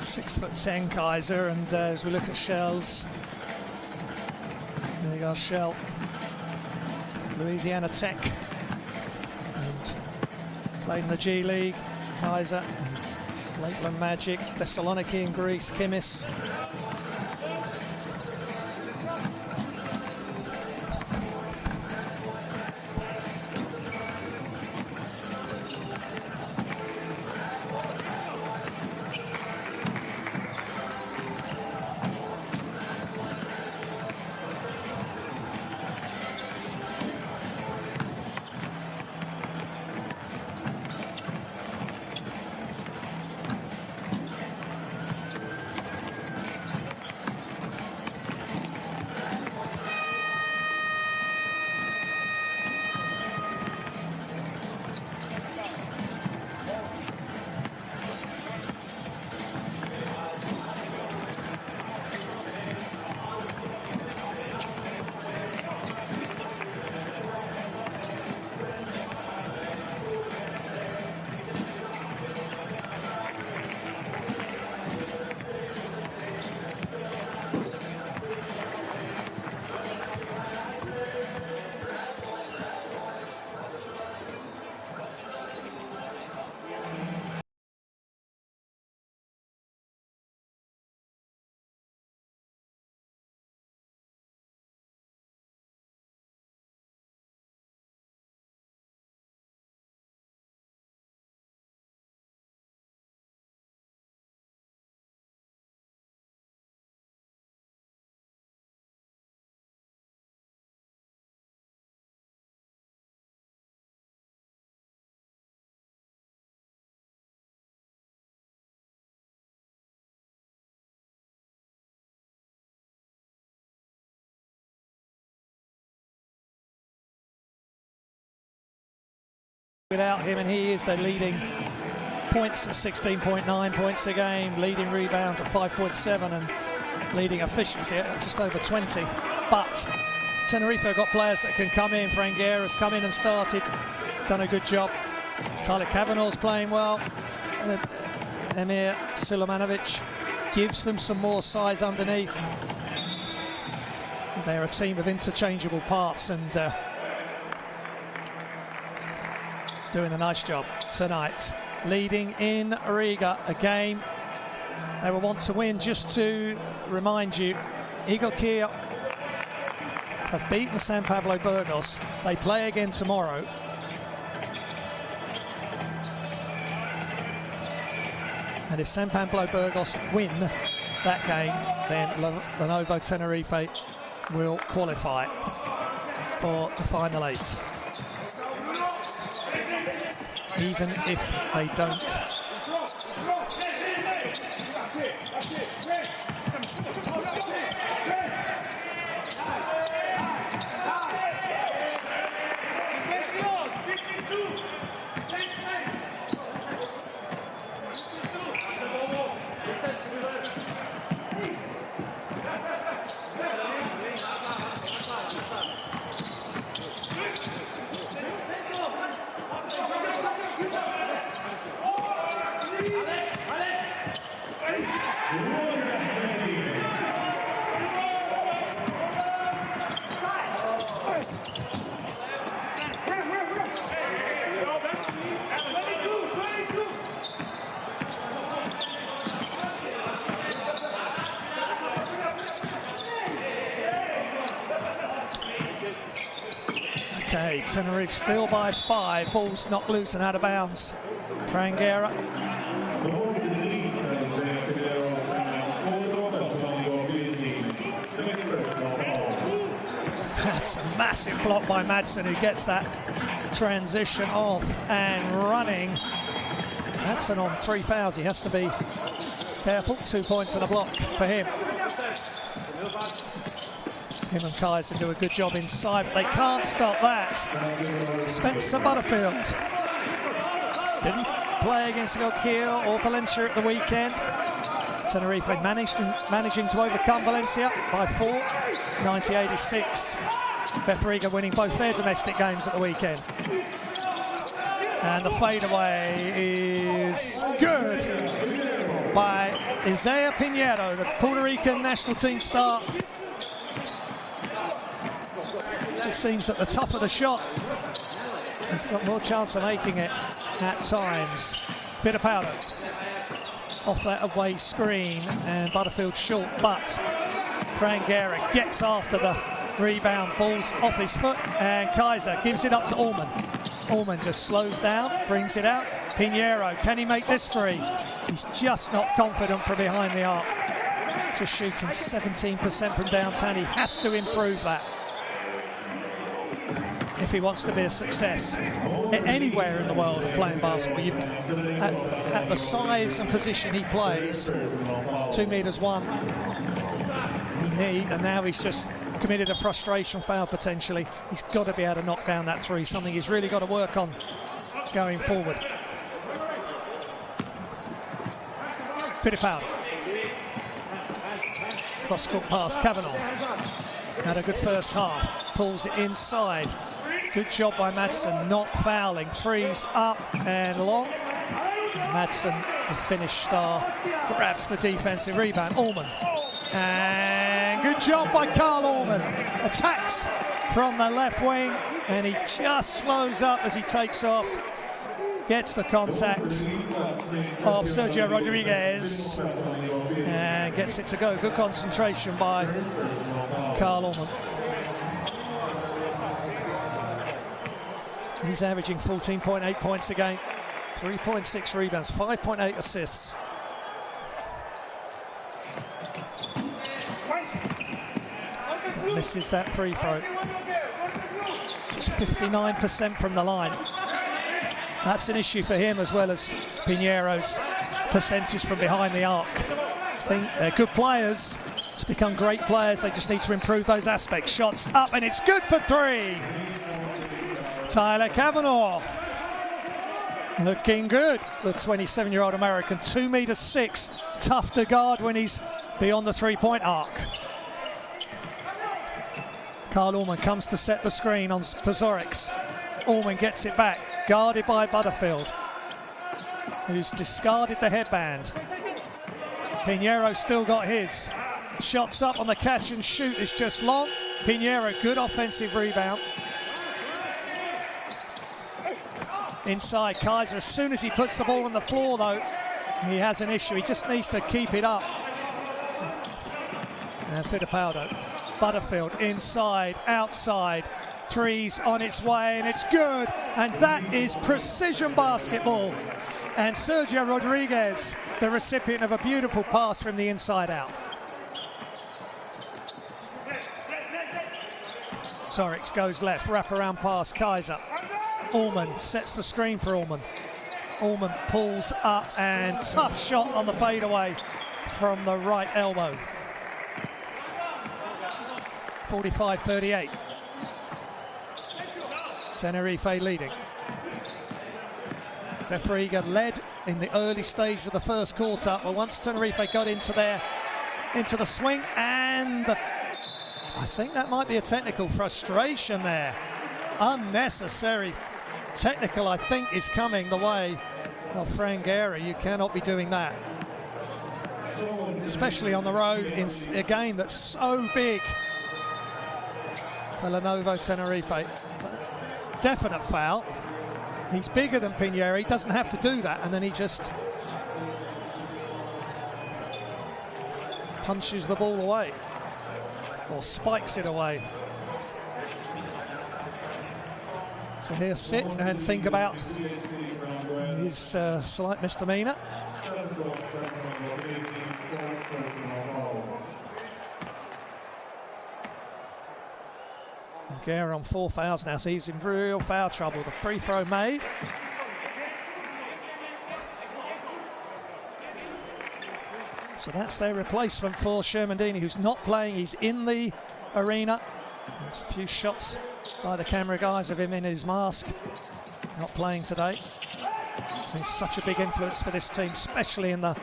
.6'10" Kaiser, and as we look at Shell's, there you go, Shell, Louisiana Tech, and played in the G League, Kaiser, and Lakeland Magic, Thessaloniki in Greece, Kimis. Without him, and he is the leading points at 16.9 points a game, leading rebounds at 5.7, and leading efficiency at just over 20. But Tenerife have got players that can come in. Franguera's come in and started, done a good job. Tyler Kavanagh's playing well. Emir Sulemanovic gives them some more size underneath. They're a team of interchangeable parts, and doing a nice job tonight, leading in Riga, a game they will want to win. Just to remind you, Igor Kiev have beaten San Pablo Burgos. They play again tomorrow. And if San Pablo Burgos win that game, then Lenovo Tenerife will qualify for the final 8. Even if they don't. Okay, Tenerife still by 5. Ball's knocked loose and out of bounds. Pranguera. That's a massive block by Madsen, who gets that transition off and running. Madsen on 3 fouls. He has to be careful. 2 points and a block for him. Him and Kaiser do a good job inside, but they can't stop that. Spencer Butterfield didn't play against Guayaquil or Valencia at the weekend. Tenerife managing to overcome Valencia by 4, 90-86. VEF Riga winning both their domestic games at the weekend. And the fadeaway is good by Isaiah Pinheiro, the Puerto Rican national team star. It seems that the tougher the shot, he's got more chance of making it at times. Fittipaldo off that away screen, and Butterfield short, but Pranguera gets after the rebound, balls off his foot, and Kaiser gives it up to Allman. Allman just slows down, brings it out. Pinheiro, can he make this 3? He's just not confident from behind the arc. Just shooting 17% from downtown. He has to improve that if he wants to be a success anywhere in the world of playing basketball. At the size and position he plays, 2 meters 1, and now he's just committed a frustration foul potentially. He's got to be able to knock down that 3, something he's really got to work on going forward. Fittipaldo. Cross-court pass, Kavanaugh. Had a good first half, pulls it inside. Good job by Madsen, not fouling. 3's up and long. Madsen, the Finnish star, grabs the defensive rebound. Allman. And good job by Karl Allman. Attacks from the left wing, and he just slows up as he takes off. Gets the contact of Sergio Rodriguez and gets it to go. Good concentration by Karl Allman. He's averaging 14.8 points a game, 3.6 rebounds, 5.8 assists. But misses that free throw. Just 59% from the line. That's an issue for him, as well as Pinheiro's percentage from behind the arc. I think they're good players. To become great players, they just need to improve those aspects. Shots up, and it's good for 3. Tyler Kavanaugh looking good, the 27-year-old American. 2 meters 6, tough to guard when he's beyond the 3-point arc. Karl Allman comes to set the screen on for Zorix. Allman gets it back, guarded by Butterfield, who's discarded the headband. Pinheiro still got his. Shots up on the catch and shoot is just long. Pinheiro, good offensive rebound. Inside, Kaiser, as soon as he puts the ball on the floor though, he has an issue. He just needs to keep it up. And Fittipaldo, Butterfield, inside, outside, 3's on its way, and it's good. And that is precision basketball. And Sergio Rodriguez, the recipient of a beautiful pass from the inside out. Zorix goes left, wraparound pass, Kaiser. Allman sets the screen for Allman. Allman pulls up, and tough shot on the fadeaway from the right elbow. 45-38. Tenerife leading. VEF Riga led in the early stage of the first quarter, but once Tenerife got into the swing, and I think that might be a technical frustration there. Unnecessary technical, I think, is coming the way of Pranguera. You cannot be doing that, especially on the road in a game that's so big for Lenovo Tenerife. Definite foul. He's bigger than Pinheiro. He doesn't have to do that, and then he just punches the ball away or spikes it away. So he'll sit and think about his slight misdemeanor. Gare on 4 fouls now, so he's in real foul trouble. The free throw made. So that's their replacement for Shermandini, who's not playing. He's in the arena. A few shots by the camera guys of him in his mask. Not playing today. He's such a big influence for this team, especially in the...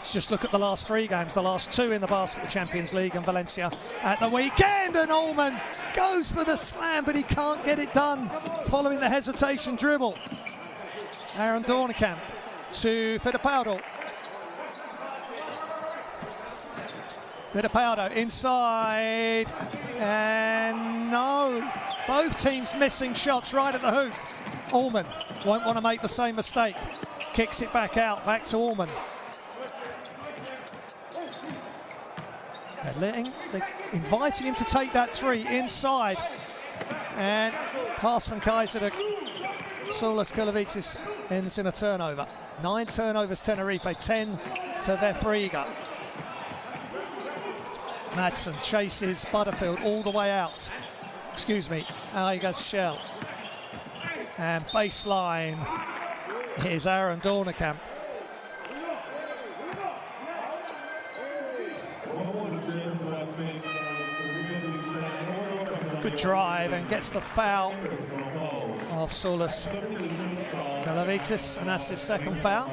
Just look at the last 3 games, the last 2 in the Basketball Champions League and Valencia at the weekend. And Ullman goes for the slam, but he can't get it done following the hesitation dribble. Aaron Dornekamp to Fittipaldo. Fittipaldo inside, and no. Both teams missing shots right at the hoop. Ullman won't want to make the same mistake. Kicks it back out, back to Ullman. They're inviting him to take that 3 inside. And pass from Kaiser to Saulas Kulavitis ends in a turnover. 9 turnovers Tenerife, 10 to VEF Riga. Madsen chases Butterfield all the way out. Excuse me, he goes Shell. And baseline, here's Aaron Dornekamp. Good drive and gets the foul of Saulas Kulavitis, and that's his 2nd foul.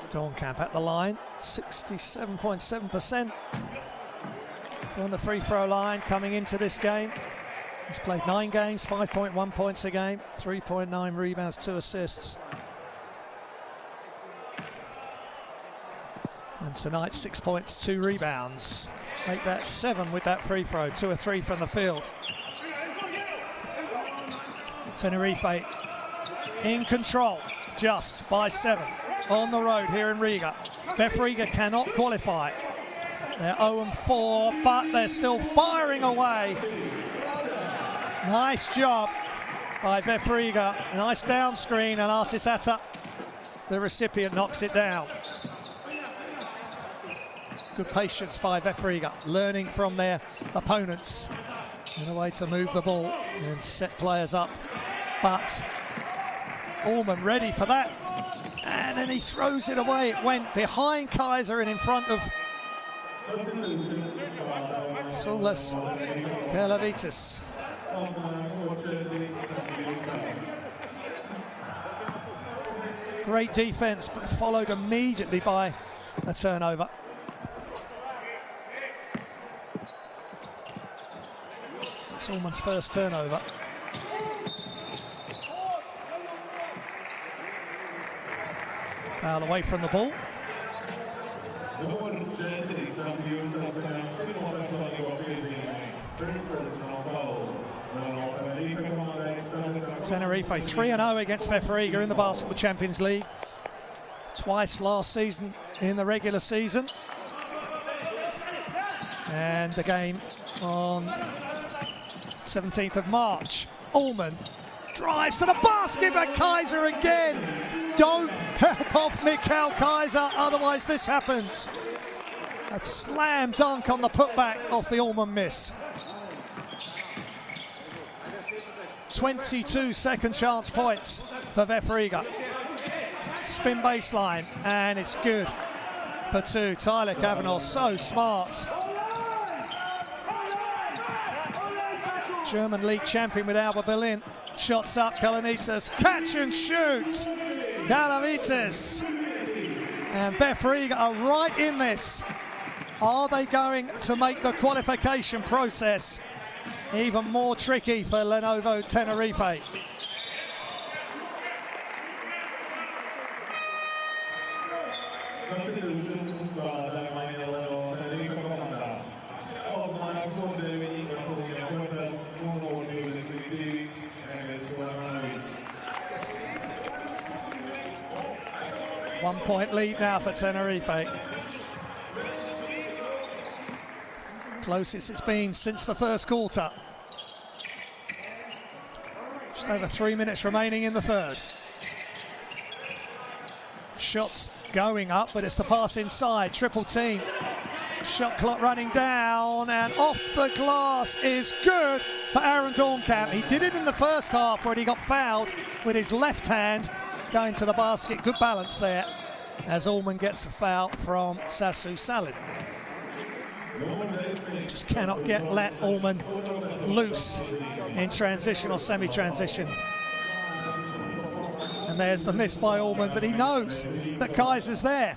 Dornekamp at the line, 67.7% from the free throw line coming into this game. He's played 9 games, 5.1 points a game, 3.9 rebounds, 2 assists. And tonight, 6 points, 2 rebounds. Make that 7 with that free throw, 2 or 3 from the field. Tenerife in control, just by 7. On the road here in Riga. VEF Riga cannot qualify. They're 0-4, but they're still firing away. Nice job by VEF Riga. Nice down screen, and Artisata, the recipient, knocks it down. Good patience by VEF Riga, learning from their opponents in a way to move the ball and set players up. But Ullman ready for that. And then he throws it away. It went behind Kaiser and in front of Saulas Kulavitis. Great defense, but followed immediately by a turnover. It's Ullman's first turnover. Foul away from the ball. Tenerife 3-0 against VEF Riga in the Basketball Champions League. Twice last season in the regular season. And the game on 17th of March. Ullman drives to the basket, but Kaiser again. Don't help off Mikael Kaiser, otherwise this happens. A slam dunk on the putback off the Ullman miss. 22 second chance points for VEF Riga. Spin baseline, and it's good for 2. Tyler Kavanagh, so smart. German league champion with Alba Berlin. Shots up, Kalanitas, catch and shoot. Kulavitis and VEF Riga are right in this. Are they going to make the qualification process even more tricky for Lenovo Tenerife? 1 point lead now for Tenerife. Closest it's been since the first quarter. Just over 3 minutes remaining in the third. Shots going up, but it's the pass inside. Triple team. Shot clock running down, and off the glass is good for Aaron Dornkamp. He did it in the first half where he got fouled with his left hand going to the basket. Good balance there as Allman gets a foul from Sasu Salin. Just cannot let Allman loose in transition or semi-transition. And there's the miss by Allman, but he knows that Kaiser's there.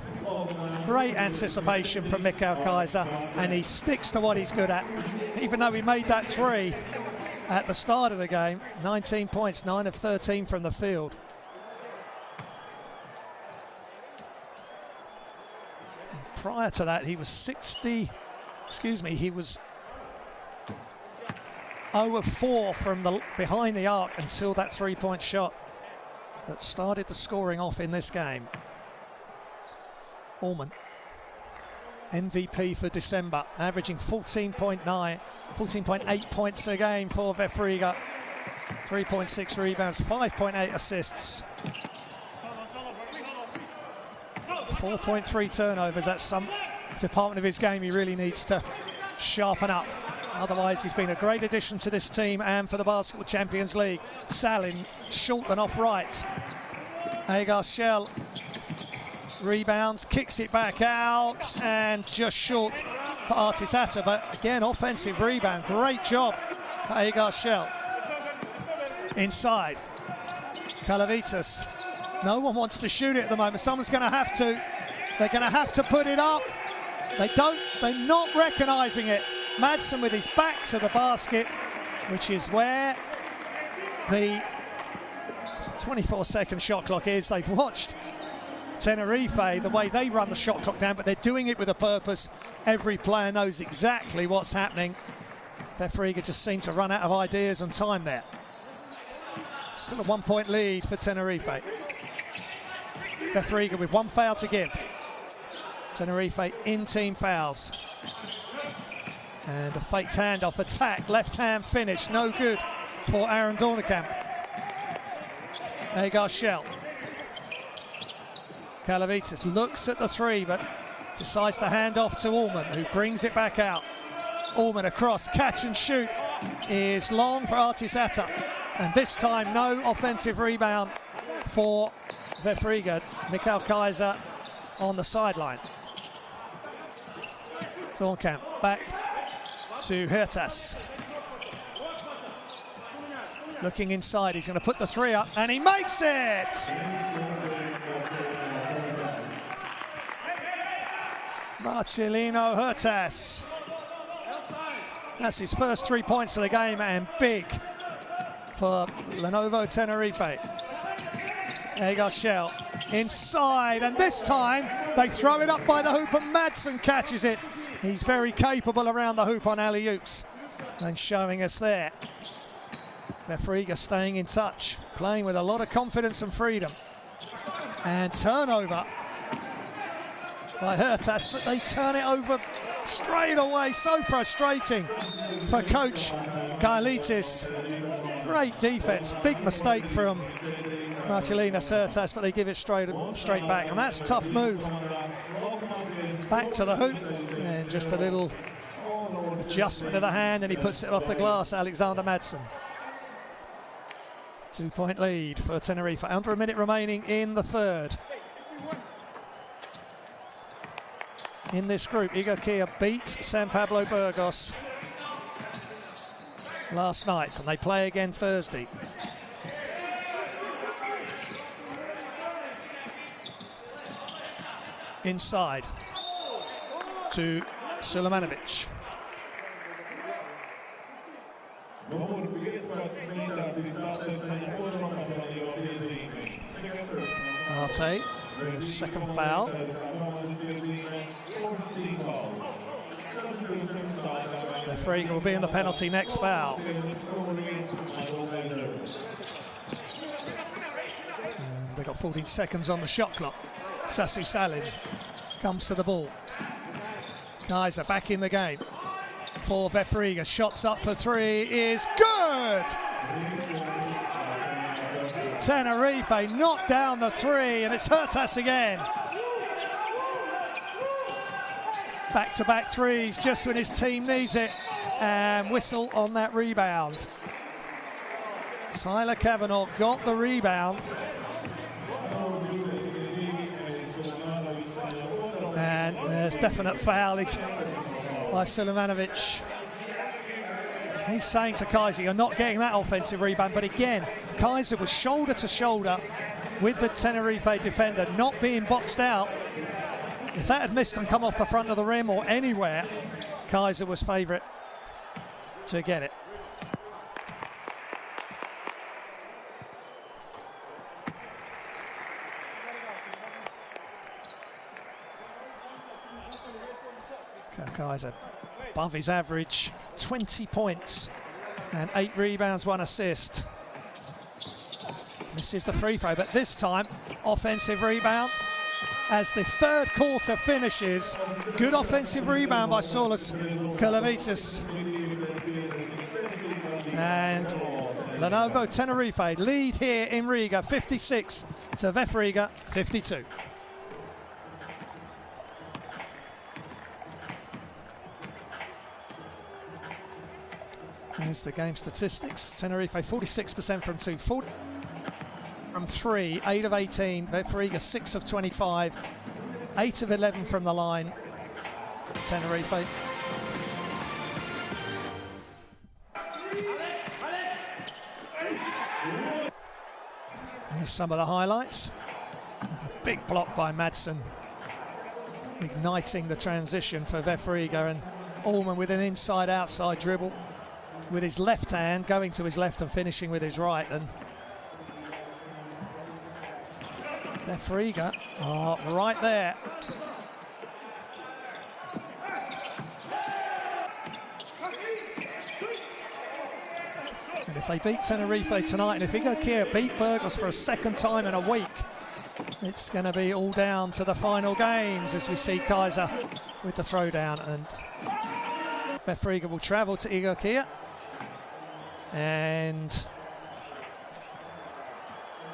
Great anticipation from Mikael Kaiser, and he sticks to what he's good at. Even though he made that three at the start of the game, 19 points, 9 of 13 from the field. And prior to that, he was he was 0 of 4 from behind the arc until that three-point shot that started the scoring off in this game. Allman, MVP for December, averaging 14.8 points a game for VEF Riga, 3.6 rebounds, 5.8 assists, 4.3 turnovers. That's some department of his game he really needs to sharpen up. Otherwise, he's been a great addition to this team and for the Basketball Champions League. Salin, short and off right. Agar Shell rebounds, kicks it back out, and just short for Artisata. But again, offensive rebound. Great job for Agar Shell. Inside. Kalavitas. No one wants to shoot it at the moment. Someone's going to have to. They're going to have to put it up. They're not recognising it. Madsen with his back to the basket, which is where the 24-second shot clock is. They've watched Tenerife, the way they run the shot clock down, but they're doing it with a purpose. Every player knows exactly what's happening. VEF Riga just seemed to run out of ideas and time there. Still a 1 point lead for Tenerife. VEF Riga with 1 foul to give. Tenerife in team fouls. And a faked handoff attack, left hand finish, no good for Aaron Dornkamp. Agar Shell. Kalavitas looks at the three, but decides to hand off to Allman, who brings it back out. Allman across, catch and shoot is long for Artisata. And this time, no offensive rebound for VEF Riga. Mikael Kaiser on the sideline. Dornkamp back to Hertas. Looking inside, he's going to put the three up, and he makes it! Marcelino Hertas. That's his first 3 points of the game, and big for Lenovo Tenerife. Agar Shell inside, and this time they throw it up by the hoop, and Madsen catches it. He's very capable around the hoop on alley-oops, and showing us there. VEF Riga staying in touch, playing with a lot of confidence and freedom. And turnover by Hertas, but they turn it over straight away. So frustrating for coach Kailitis. Great defense, big mistake from Marcelinas Hertas, but they give it straight back, and that's a tough move. Back to the hoop, and just a little adjustment of the hand, and he puts it off the glass, Alexander Madsen. 2 point lead for Tenerife, under a minute remaining in the third. In this group, Igor beats San Pablo Burgos last night, and they play again Thursday. Inside to Sulemanovic. Arte, the second foul. VEF Riga will be in the penalty next foul. And they've got 14 seconds on the shot clock. Sasu Salin comes to the ball. Kaiser back in the game for VEF Riga. Shots up for three is good! Tenerife knocked down the three, and it's Huertas again. Back-to-back threes just when his team needs it, and whistle on that rebound. Tyler Kavanagh got the rebound. And there's definite foul by Silimanovic. He's saying to Kaiser, you're not getting that offensive rebound. But again, Kaiser was shoulder to shoulder with the Tenerife defender, not being boxed out. If that had missed and come off the front of the rim or anywhere, Kaiser was favourite to get it. Kaiser above his average, 20 points and 8 rebounds, 1 assist. Misses the free throw, but this time offensive rebound as the third quarter finishes. Good offensive rebound by Saulis Kalavitis. And Lenovo Tenerife lead here in Riga, 56 to VEF Riga, 52. Here's the game statistics. Tenerife 46% from 2, 40 from 3, 8 of 18. VEF Riga 6 of 25, 8 of 11 from the line. Tenerife. Here's some of the highlights. A big block by Madsen, igniting the transition for VEF Riga, and Allman with an inside-outside dribble with his left hand, going to his left and finishing with his right. And VEF Riga are right there. And if they beat Tenerife tonight, and if Igakia beat Burgos for a second time in a week, it's going to be all down to the final games as we see Kaiser with the throwdown. And VEF Riga will travel to Igakia, and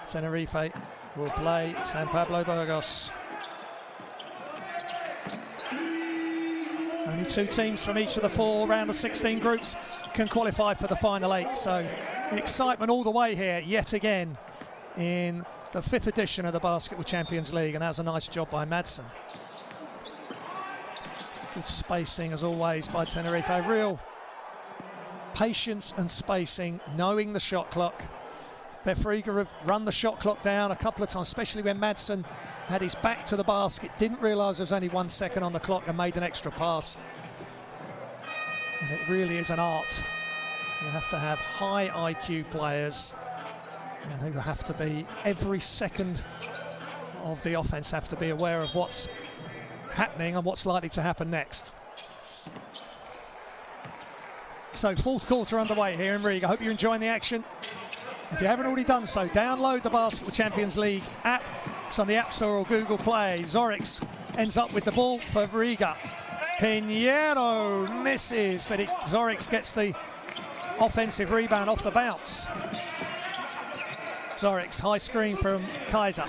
Tenerife will play San Pablo Burgos. Only 2 teams from each of the 4 round of 16 groups can qualify for the final 8. So excitement all the way here yet again in the 5th edition of the Basketball Champions League, and that was a nice job by Madsen. Good spacing as always by Tenerife. Real patience and spacing, knowing the shot clock. VEF Riga have run the shot clock down a couple of times, especially when Madsen had his back to the basket, didn't realise there was only 1 second on the clock and made an extra pass. And it really is an art. You have to have high IQ players, and who have to be, every second of the offense, have to be aware of what's happening and what's likely to happen next. So 4th quarter underway here in Riga. Hope you're enjoying the action. If you haven't already done so, download the Basketball Champions League app. It's on the App Store or Google Play. Zorix ends up with the ball for Riga. Pinheiro misses, but Zorix gets the offensive rebound off the bounce. Zorix, high screen from Kaiser.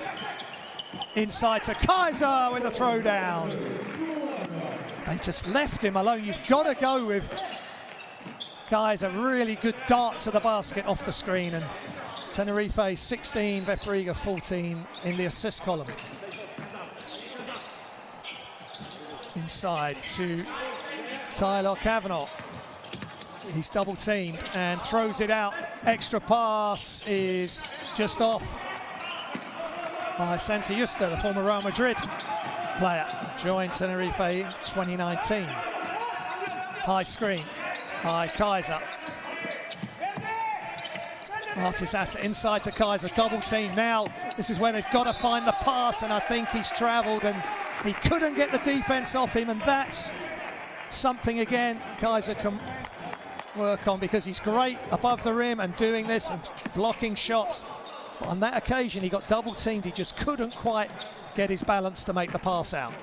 Inside to Kaiser with the throwdown. They just left him alone. You've got to go with Kaiser. Really good dart to the basket off the screen. And Tenerife 16, VEF Riga 14 in the assist column. Inside to Tyler Kavanagh. He's double teamed and throws it out. Extra pass is just off by Santi Justa, the former Real Madrid player. Joined Tenerife 2019. High screen by Kaiser. Artisata inside to Kaiser, double team now. This is where they've got to find the pass, and I think he's travelled and he couldn't get the defence off him, and that's something again Kaiser can work on, because he's great above the rim and doing this and blocking shots. But on that occasion he got double teamed, he just couldn't quite get his balance to make the pass out.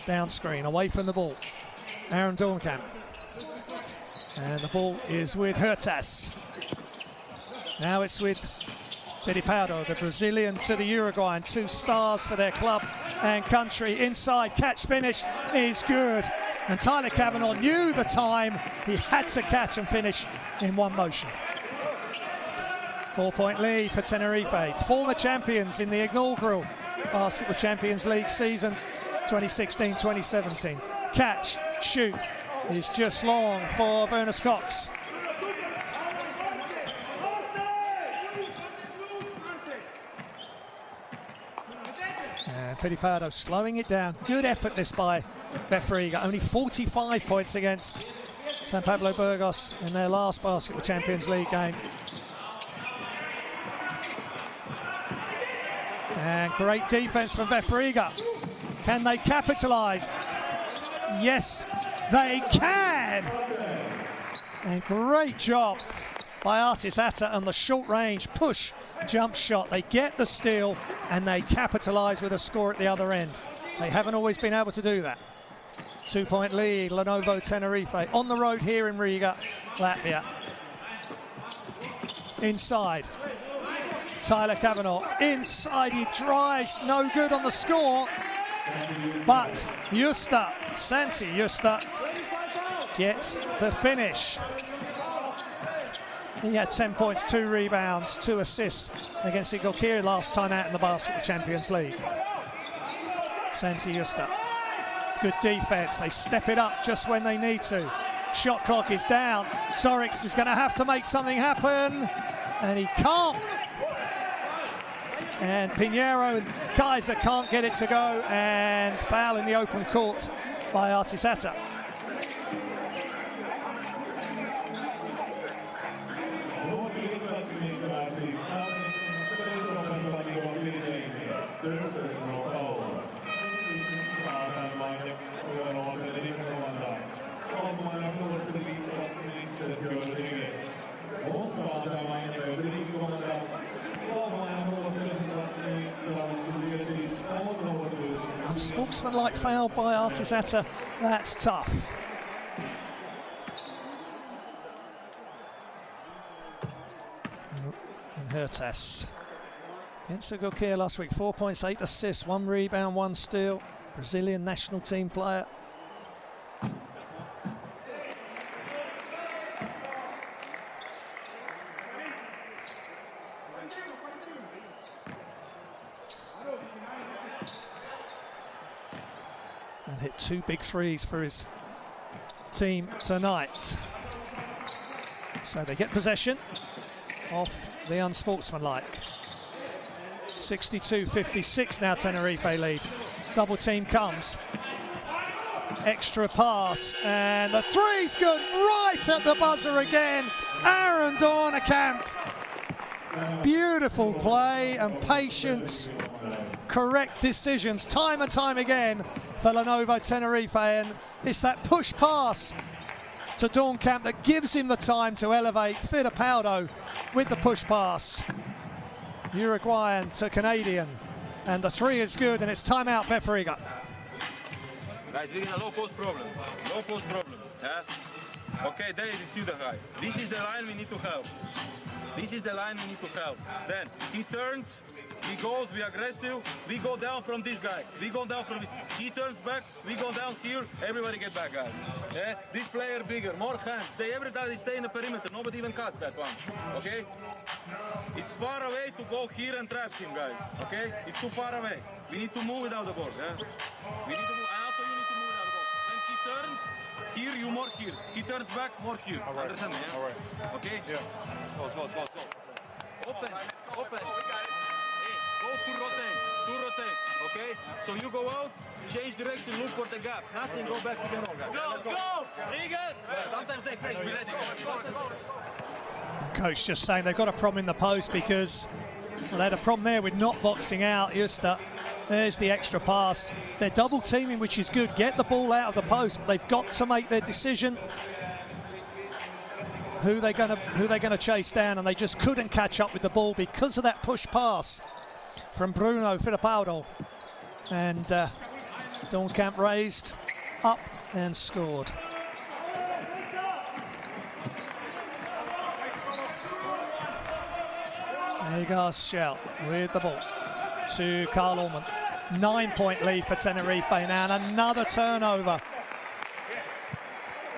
Down screen, away from the ball. Aaron Dornkamp. And the ball is with Huertas. Now it's with Fittipaldo, the Brazilian to the Uruguayan. 2 stars for their club and country. Inside, catch finish is good. And Tyler Kavanagh knew the time. He had to catch and finish in one motion. 4-point lead for Tenerife. Former champions in the inaugural Basketball Champions League season 2016-2017. Catch, shoot is just long for Vernus Cox. And Fittipaldo slowing it down. Good effort this by VEF Riga. Only 45 points against San Pablo Burgos in their last Basketball Champions League game. And great defense from VEF Riga. Can they capitalise? Yes, they can! And great job by Artis Atta on the short range push jump shot. They get the steal and they capitalise with a score at the other end. They haven't always been able to do that. 2-point lead, Lenovo Tenerife on the road here in Riga, Latvia. Inside, Tyler Kavanagh. Inside, he drives, no good on the score. But Santi Justa gets the finish. He had 10 points, 2 rebounds, 2 assists against Igokiri last time out in the Basketball Champions League. Santi Justa. Good defense. They step it up just when they need to. Shot clock is down. Zorix is going to have to make something happen. And he can't. And Pinheiro and Kaiser can't get it to go. And foul in the open court by Artis Atta. Unsportsmanlike foul by Artis Atta. That's tough. And Huertas against Igokiri last week. 4 points, 8 assists, 1 rebound, 1 steal. Brazilian national team player. And hit 2 big threes for his team tonight. So they get possession of the unsportsmanlike. 62-56 now, Tenerife lead. Double team comes. Extra pass, and the three's good right at the buzzer again. Aaron Dornkamp. Beautiful play and patience. Correct decisions time and time again for Lenovo Tenerife, and it's that push pass to Dornkamp that gives him the time to elevate. Fittipaldo with the push pass. Uruguayan to Canadian, and the three is good, and it's timeout VEF Riga. Guys, we're in a low post problem. Low post problem. Yeah? Okay, there you see the guy. This is the line we need to help. This is the line we need to help. Then he turns, he goes, we aggressive, we go down from this guy. We go down from this. He turns back, we go down here, everybody get back, guys. Yeah? This player bigger, more hands. They every time they stay in the perimeter, nobody even cuts that one. Okay? It's far away to go here and trap him, guys. Okay? It's too far away. We need to move without the ball. Yeah? We need to move. And also you need to move without the ball. When he turns, here, you more here. He turns back, more here. All right. Understand me? Yeah? All right. Okay? Yeah. Go. Open. Hey, go to rotate. Okay? So you go out, change direction, look for the gap. Nothing, go back to the wrong gap. Go! Riga! Sometimes they fake. Be ready. Coach just saying they've got a problem in the post because they had a problem there with not boxing out Justa. There's the extra pass. They're double teaming, which is good. Get the ball out of the post, but they've got to make their decision. Who they're going to chase down, and they just couldn't catch up with the ball because of that push pass from Bruno Fittipaldo. And Dornkamp raised up and scored. Hagar Shell with the ball to Karl Ullmann. 9-point lead for Tenerife now, and another turnover.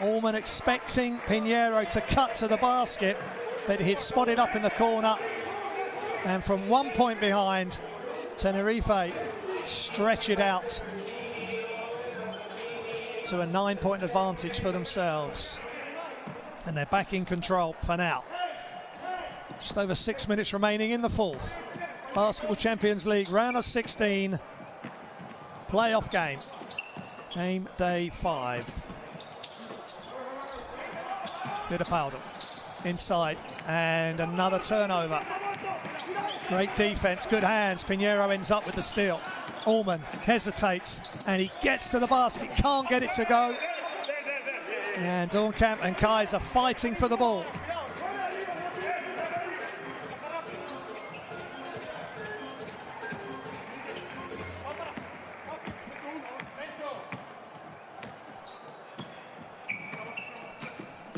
Ullmann expecting Pinheiro to cut to the basket, but he'd spotted up in the corner. And from 1 point behind, Tenerife stretch it out to a 9-point advantage for themselves. And they're back in control for now. Just over 6 minutes remaining in the fourth. Basketball Champions League round of 16 playoff game. Game day 5. Fittipaldo inside and another turnover. Great defense, good hands. Pinheiro ends up with the steal. Ullmann hesitates and he gets to the basket, can't get it to go. And Dornkamp and Kaiser fighting for the ball.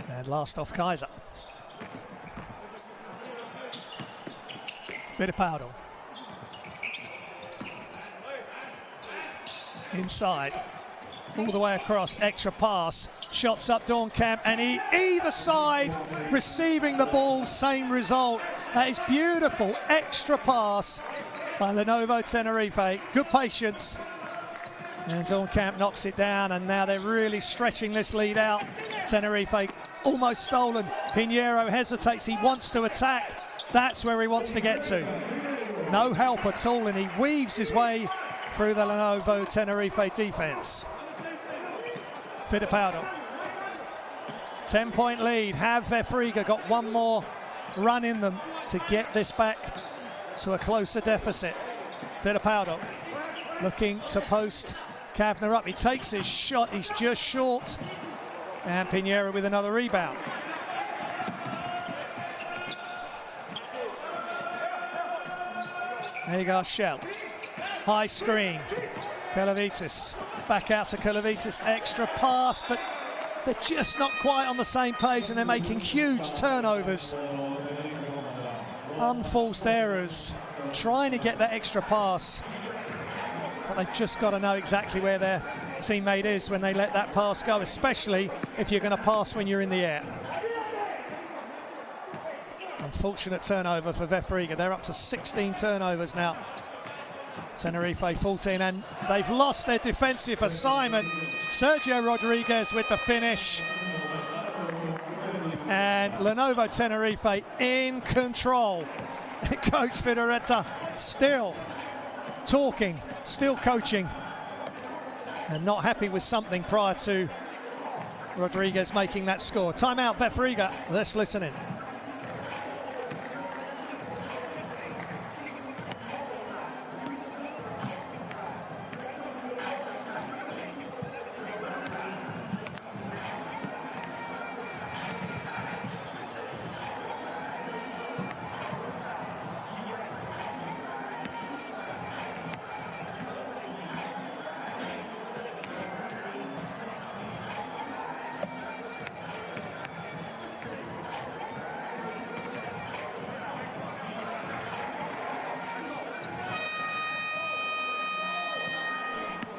And last off Kaiser. Fittipaldo. Inside. All the way across, extra pass. Shots up Dornkamp and he either side receiving the ball, same result. That is beautiful. Extra pass by Lenovo Tenerife. Good patience. And Dornkamp knocks it down, and now they're really stretching this lead out. Tenerife almost stolen. Pinheiro hesitates, he wants to attack. That's where he wants to get to. No help at all, and he weaves his way through the Lenovo Tenerife defense. Fittipaldo. 10-point lead. Have VEF Riga got one more run in them to get this back to a closer deficit? Fittipaldo looking to post Kavner up. He takes his shot. He's just short. And Pinheiro with another rebound. Hagar Shell. High screen. Kalavitis. Back out to Kalavitis. Extra pass, but they're just not quite on the same page, and they're making huge turnovers. Unforced errors. Trying to get that extra pass. But they've just got to know exactly where their teammate is when they let that pass go, especially if you're going to pass when you're in the air. Unfortunate turnover for VEF Riga. They're up to 16 turnovers now. Tenerife 14, and they've lost their defensive assignment. Sergio Rodriguez with the finish. And Lenovo Tenerife in control. Coach Federetta still talking, still coaching, and not happy with something prior to Rodriguez making that score. Timeout, VEF Riga. Let's listen in.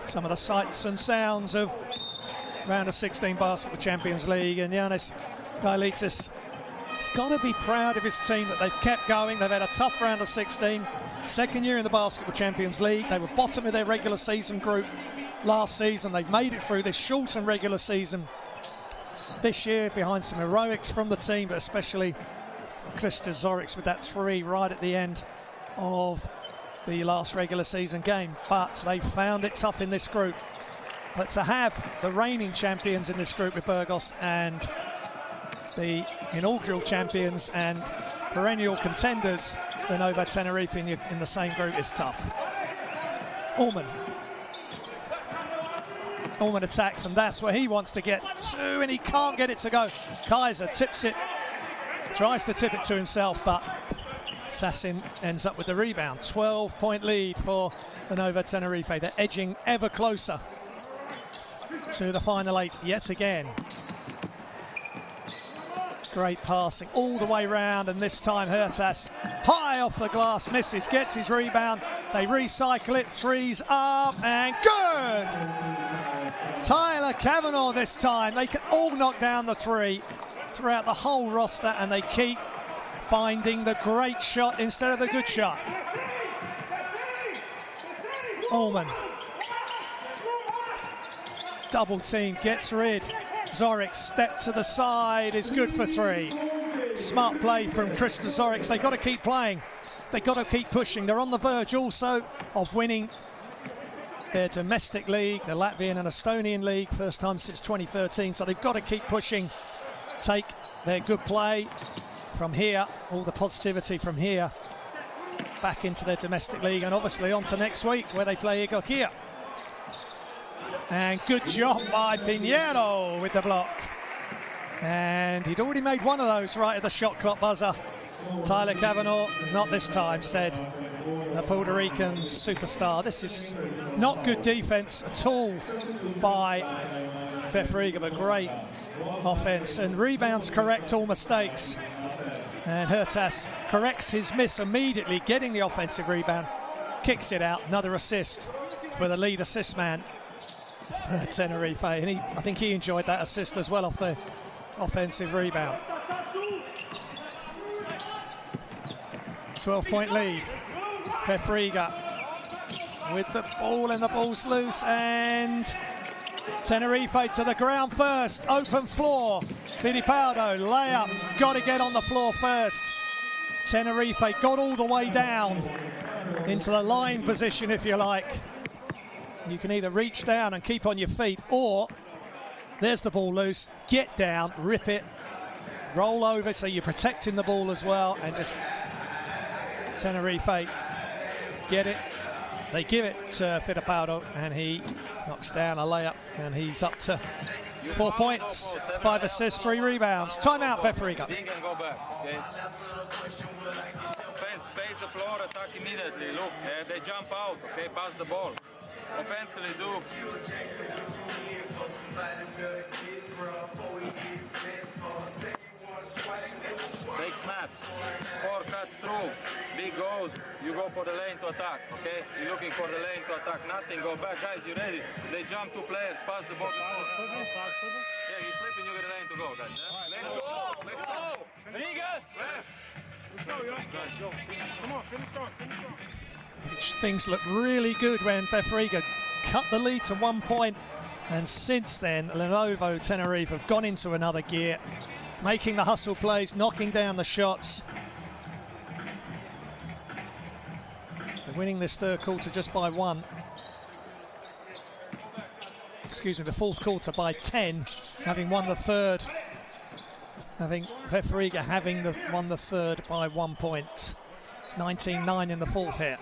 Some of the sights and sounds of round of 16 Basketball Champions League, and Giannis Gailitis has got to be proud of his team that they've kept going. They've had a tough round of 16, second year in the Basketball Champions League. They were bottom of their regular season group last season. They've made it through this shortened regular season this year behind some heroics from the team, but especially Krista Zoric with that three right at the end of the last regular season game. But they found it tough in this group. But to have the reigning champions in this group with Burgos and the inaugural champions and perennial contenders, Lenovo Tenerife, in the same group is tough. Ullmann attacks, and that's where he wants to get to, and he can't get it to go. Kaiser tips it, tries to tip it to himself, but Sassin ends up with the rebound. 12-point lead for Lenovo Tenerife. They're edging ever closer to the final 8 yet again. Great passing all the way round, and this time Hertas high off the glass, misses, gets his rebound. They recycle it, threes up, and good! Tyler Cavanaugh this time. They can all knock down the three throughout the whole roster, and they keep finding the great shot instead of the good shot. Ullman. Double team, gets rid. Zoric, step to the side, is good for 3. Smart play from Krista Zoric. They've got to keep playing. They've got to keep pushing. They're on the verge also of winning their domestic league, the Latvian and Estonian league, first time since 2013. So they've got to keep pushing, take their good play from here, all the positivity from here, back into their domestic league, and obviously on to next week where they play Igor. And good job by Pinheiro with the block. And he'd already made one of those right at the shot clock buzzer. Tyler Cavanaugh, not this time, said the Puerto Rican superstar. This is not good defense at all by VEF Riga, but great offense. And rebounds correct all mistakes. And Hertas corrects his miss immediately, getting the offensive rebound, kicks it out. Another assist for the lead assist man, Tenerife. And I think he enjoyed that assist as well off the offensive rebound. 12-point lead. VEF Riga with the ball, and the ball's loose, and Tenerife to the ground first. Open floor. Fittipaldo, layup. Got to get on the floor first. Tenerife got all the way down into the line position, if you like. You can either reach down and keep on your feet, or there's the ball loose. Get down, rip it, roll over, so you're protecting the ball as well, and just Tenerife get it. They give it to Fittipaldo, and he knocks down a layup, and he's up to 4 points, 5 assists, 3 rebounds. Timeout, VEF Riga. Go back, okay? Space the floor, attack immediately. Look, they jump out, okay? Pass the ball. Offensively, do. Take snaps. 4 cuts through. Big goes. You go for the lane to attack, okay? You're looking for the lane to attack. Nothing. Go back. Guys, you ready? They jump 2 players. Pass the ball. Yeah, he's slipping. You get a lane to go, guys. Let's go. Let's go. Rigas. Let's go. Come on, finish on. Things look really good when VEF Riga cut the lead to 1 point, and since then Lenovo Tenerife have gone into another gear, making the hustle plays, knocking down the shots. They're winning this third quarter just by 1. Excuse me, the fourth quarter by 10, having won the third. Having VEF Riga won the third by 1 point. It's 19-9 in the fourth here.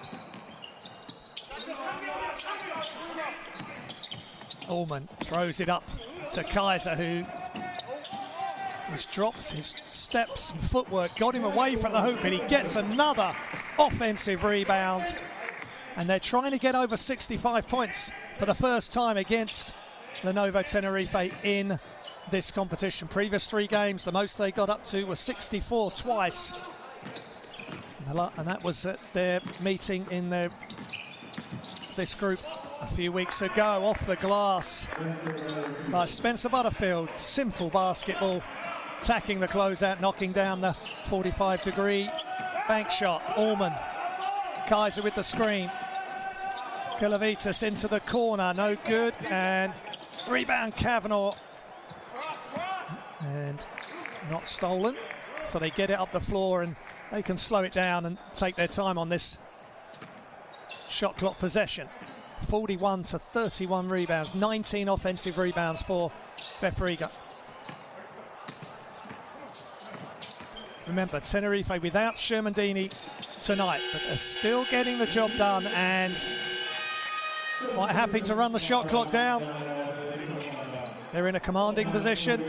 Ullman throws it up to Kaiser, who his drops, his steps and footwork got him away from the hoop, and he gets another offensive rebound. And they're trying to get over 65 points for the first time against Lenovo Tenerife in this competition. Previous 3 games, the most they got up to was 64 twice. And that was at their meeting in this group a few weeks ago. Off the glass by Spencer Butterfield. Simple basketball, attacking the closeout, knocking down the 45-degree bank shot. Ullman, Kaiser with the screen. Kilavitas into the corner, no good, and rebound Cavanaugh. And not stolen, so they get it up the floor, and they can slow it down and take their time on this shot clock possession. 41 to 31 rebounds, 19 offensive rebounds for VEF Riga. Remember, Tenerife without Shermandini tonight, but they're still getting the job done, and quite happy to run the shot clock down. They're in a commanding position.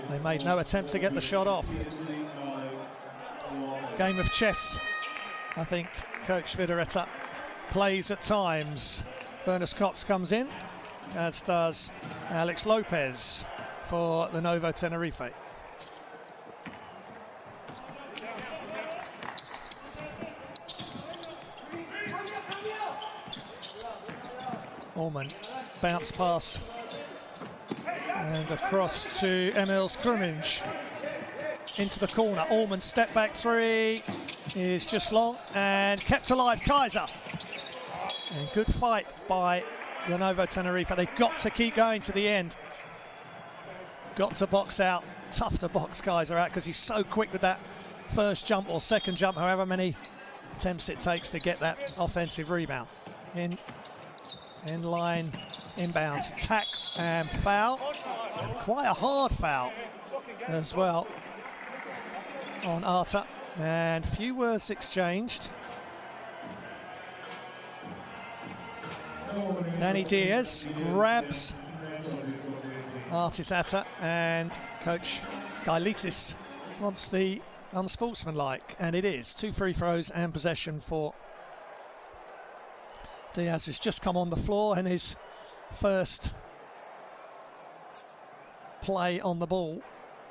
They made no attempt to get the shot off. game of chess, I think Coach Vidareta plays at times. Berners Cox comes in, as does Alex Lopez for Lenovo Tenerife. Allman, bounce pass and across to Emils Krumins into the corner. Allman step back three is just long and kept alive. Kaiser, and good fight by Lenovo Tenerife. They've got to keep going to the end. Got to box out. Tough to box Kaiser out because he's so quick with that first jump or second jump, however many attempts it takes to get that offensive rebound. In line, inbounds, attack and foul. And quite a hard foul as well on Arta. And few words exchanged. Danny Diaz grabs Artis Atta, and Coach Gailitis wants the unsportsmanlike, and it is. 2 free throws and possession for Diaz, has just come on the floor, and his first play on the ball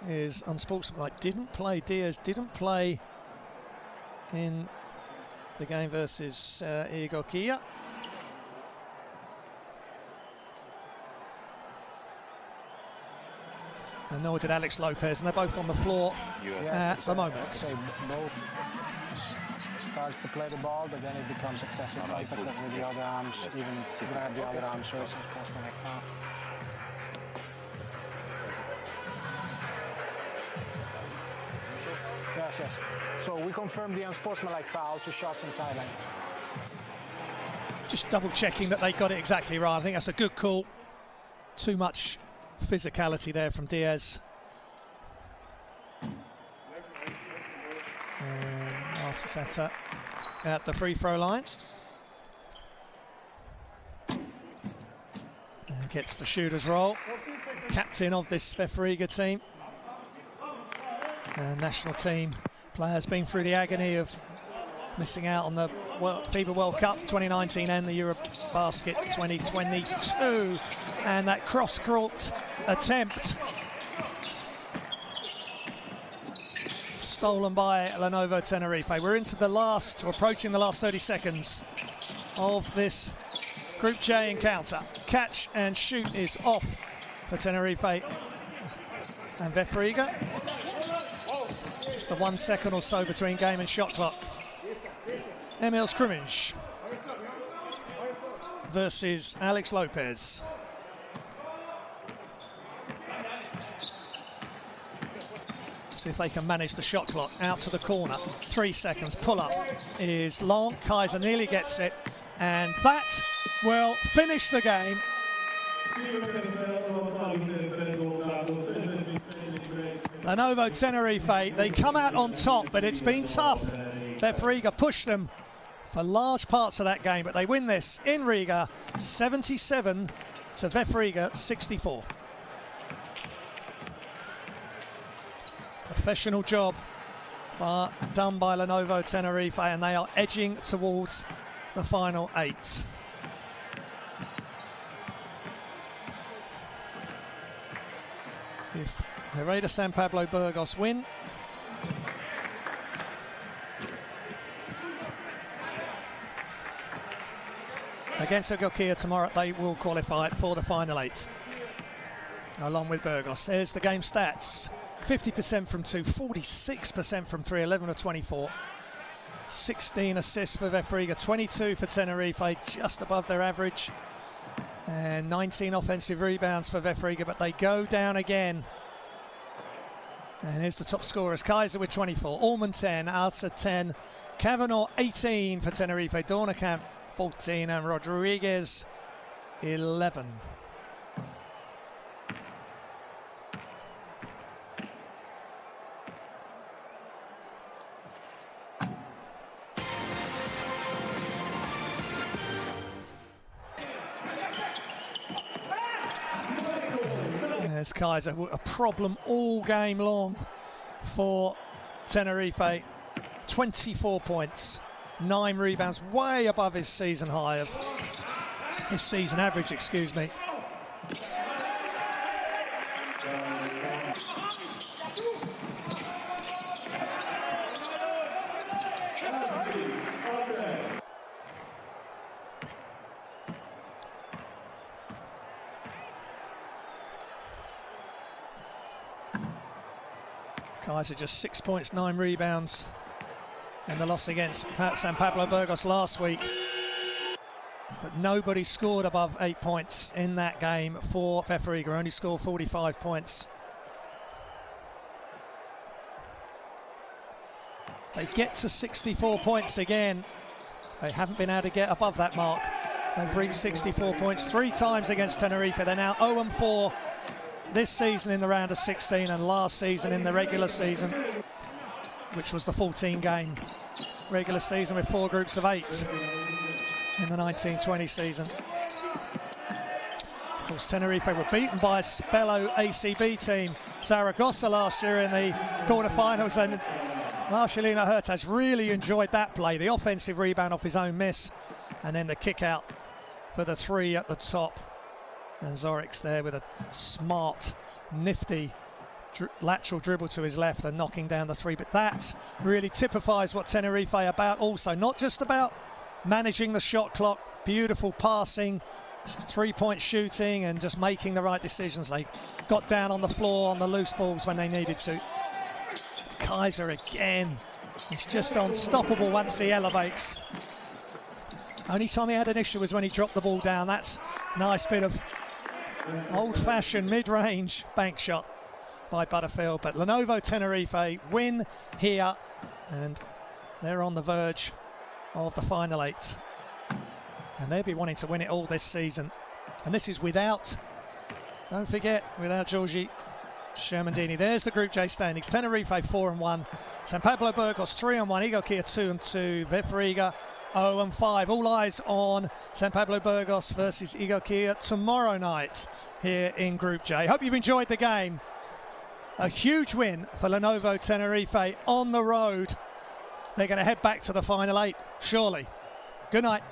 is unsportsmanlike. Diaz didn't play in the game versus Igor Kia. And nor did Alex Lopez, and they're both on the floor at the moment. Both starts to play the ball, but then it becomes excessive contact with the other arms, even grab the other arm, so it's unsportsmanlike foul. Yes. So we confirm the unsportsmanlike foul, 2 shots in sideline. Just double checking that they got it exactly right. I think that's a good call. Too much physicality there from Diaz. And Artis Atta at the free throw line. And gets the shooter's roll. Captain of this VEF Riga team. And national team players been through the agony of missing out on the FIBA World Cup 2019 and the Eurobasket 2022. And that cross-court attempt stolen by Lenovo Tenerife. We're into the last, or approaching the last 30 seconds of this Group J encounter. Catch and shoot is off for Tenerife and VEF Riga. Just the 1 second or so between game and shot clock. Emils Krumins versus Alex Lopez. See if they can manage the shot clock. Out to the corner. 3 seconds. Pull up is long. Kaiser nearly gets it. And that will finish the game. Lenovo Tenerife, they come out on top, but it's been tough. VEF Riga pushed them for large parts of that game, but they win this in Riga, 77 to VEF Riga 64. Professional job done by Lenovo Tenerife, and they are edging towards the final 8. If Hereda San Pablo Burgos win, against Ogokia tomorrow, they will qualify for the final 8, along with Burgos. There's the game stats. 50% from 2, 46% from 3, 11 of 24. 16 assists for VEF Riga, 22 for Tenerife, just above their average. And 19 offensive rebounds for VEF Riga, but they go down again. And here's the top scorers. Kaiser with 24, Allman 10, Arta 10, Kavanaugh 18 for Tenerife, Dornekamp 14 and Rodriguez 11. There's Kaiser, a problem all game long for Tenerife. 24 points, 9 rebounds, way above his season high of his season average, excuse me. Kaiser just 6 points, 9 rebounds in the loss against San Pablo Burgos last week. But nobody scored above 8 points in that game for VEF Riga. Only scored 45 points. They get to 64 points again. They haven't been able to get above that mark. They've reached 64 points 3 times against Tenerife. They're now 0-4 this season in the round of 16 and last season in the regular season, which was the 14-game regular season with 4 groups of 8 in the 1920 season. Of course, Tenerife were beaten by a fellow ACB team, Zaragoza, last year in the quarterfinals, and Marcelino Hertaz really enjoyed that play. The offensive rebound off his own miss, and then the kick out for the 3 at the top. And Zorix there with a smart, nifty lateral dribble to his left and knocking down the 3. But that really typifies what Tenerife are about also. Not just about managing the shot clock, beautiful passing, 3-point shooting and just making the right decisions. They got down on the floor on the loose balls when they needed to. Kaiser again. He's just unstoppable once he elevates. Only time he had an issue was when he dropped the ball down. That's a nice bit of old-fashioned mid-range bank shot by Butterfield. But Lenovo Tenerife win here, and they're on the verge of the final 8. And they'll be wanting to win it all this season. And this is without, don't forget, without Georgi Shermandini. There's the Group J standings. Tenerife 4-1, San Pablo Burgos 3-1, Igor-Kia 2-2, VEF Riga 0-5. All eyes on San Pablo Burgos versus Igor-Kia tomorrow night here in Group J. Hope you've enjoyed the game. A huge win for Lenovo Tenerife on the road. They're going to head back to the final 8, surely. Good night.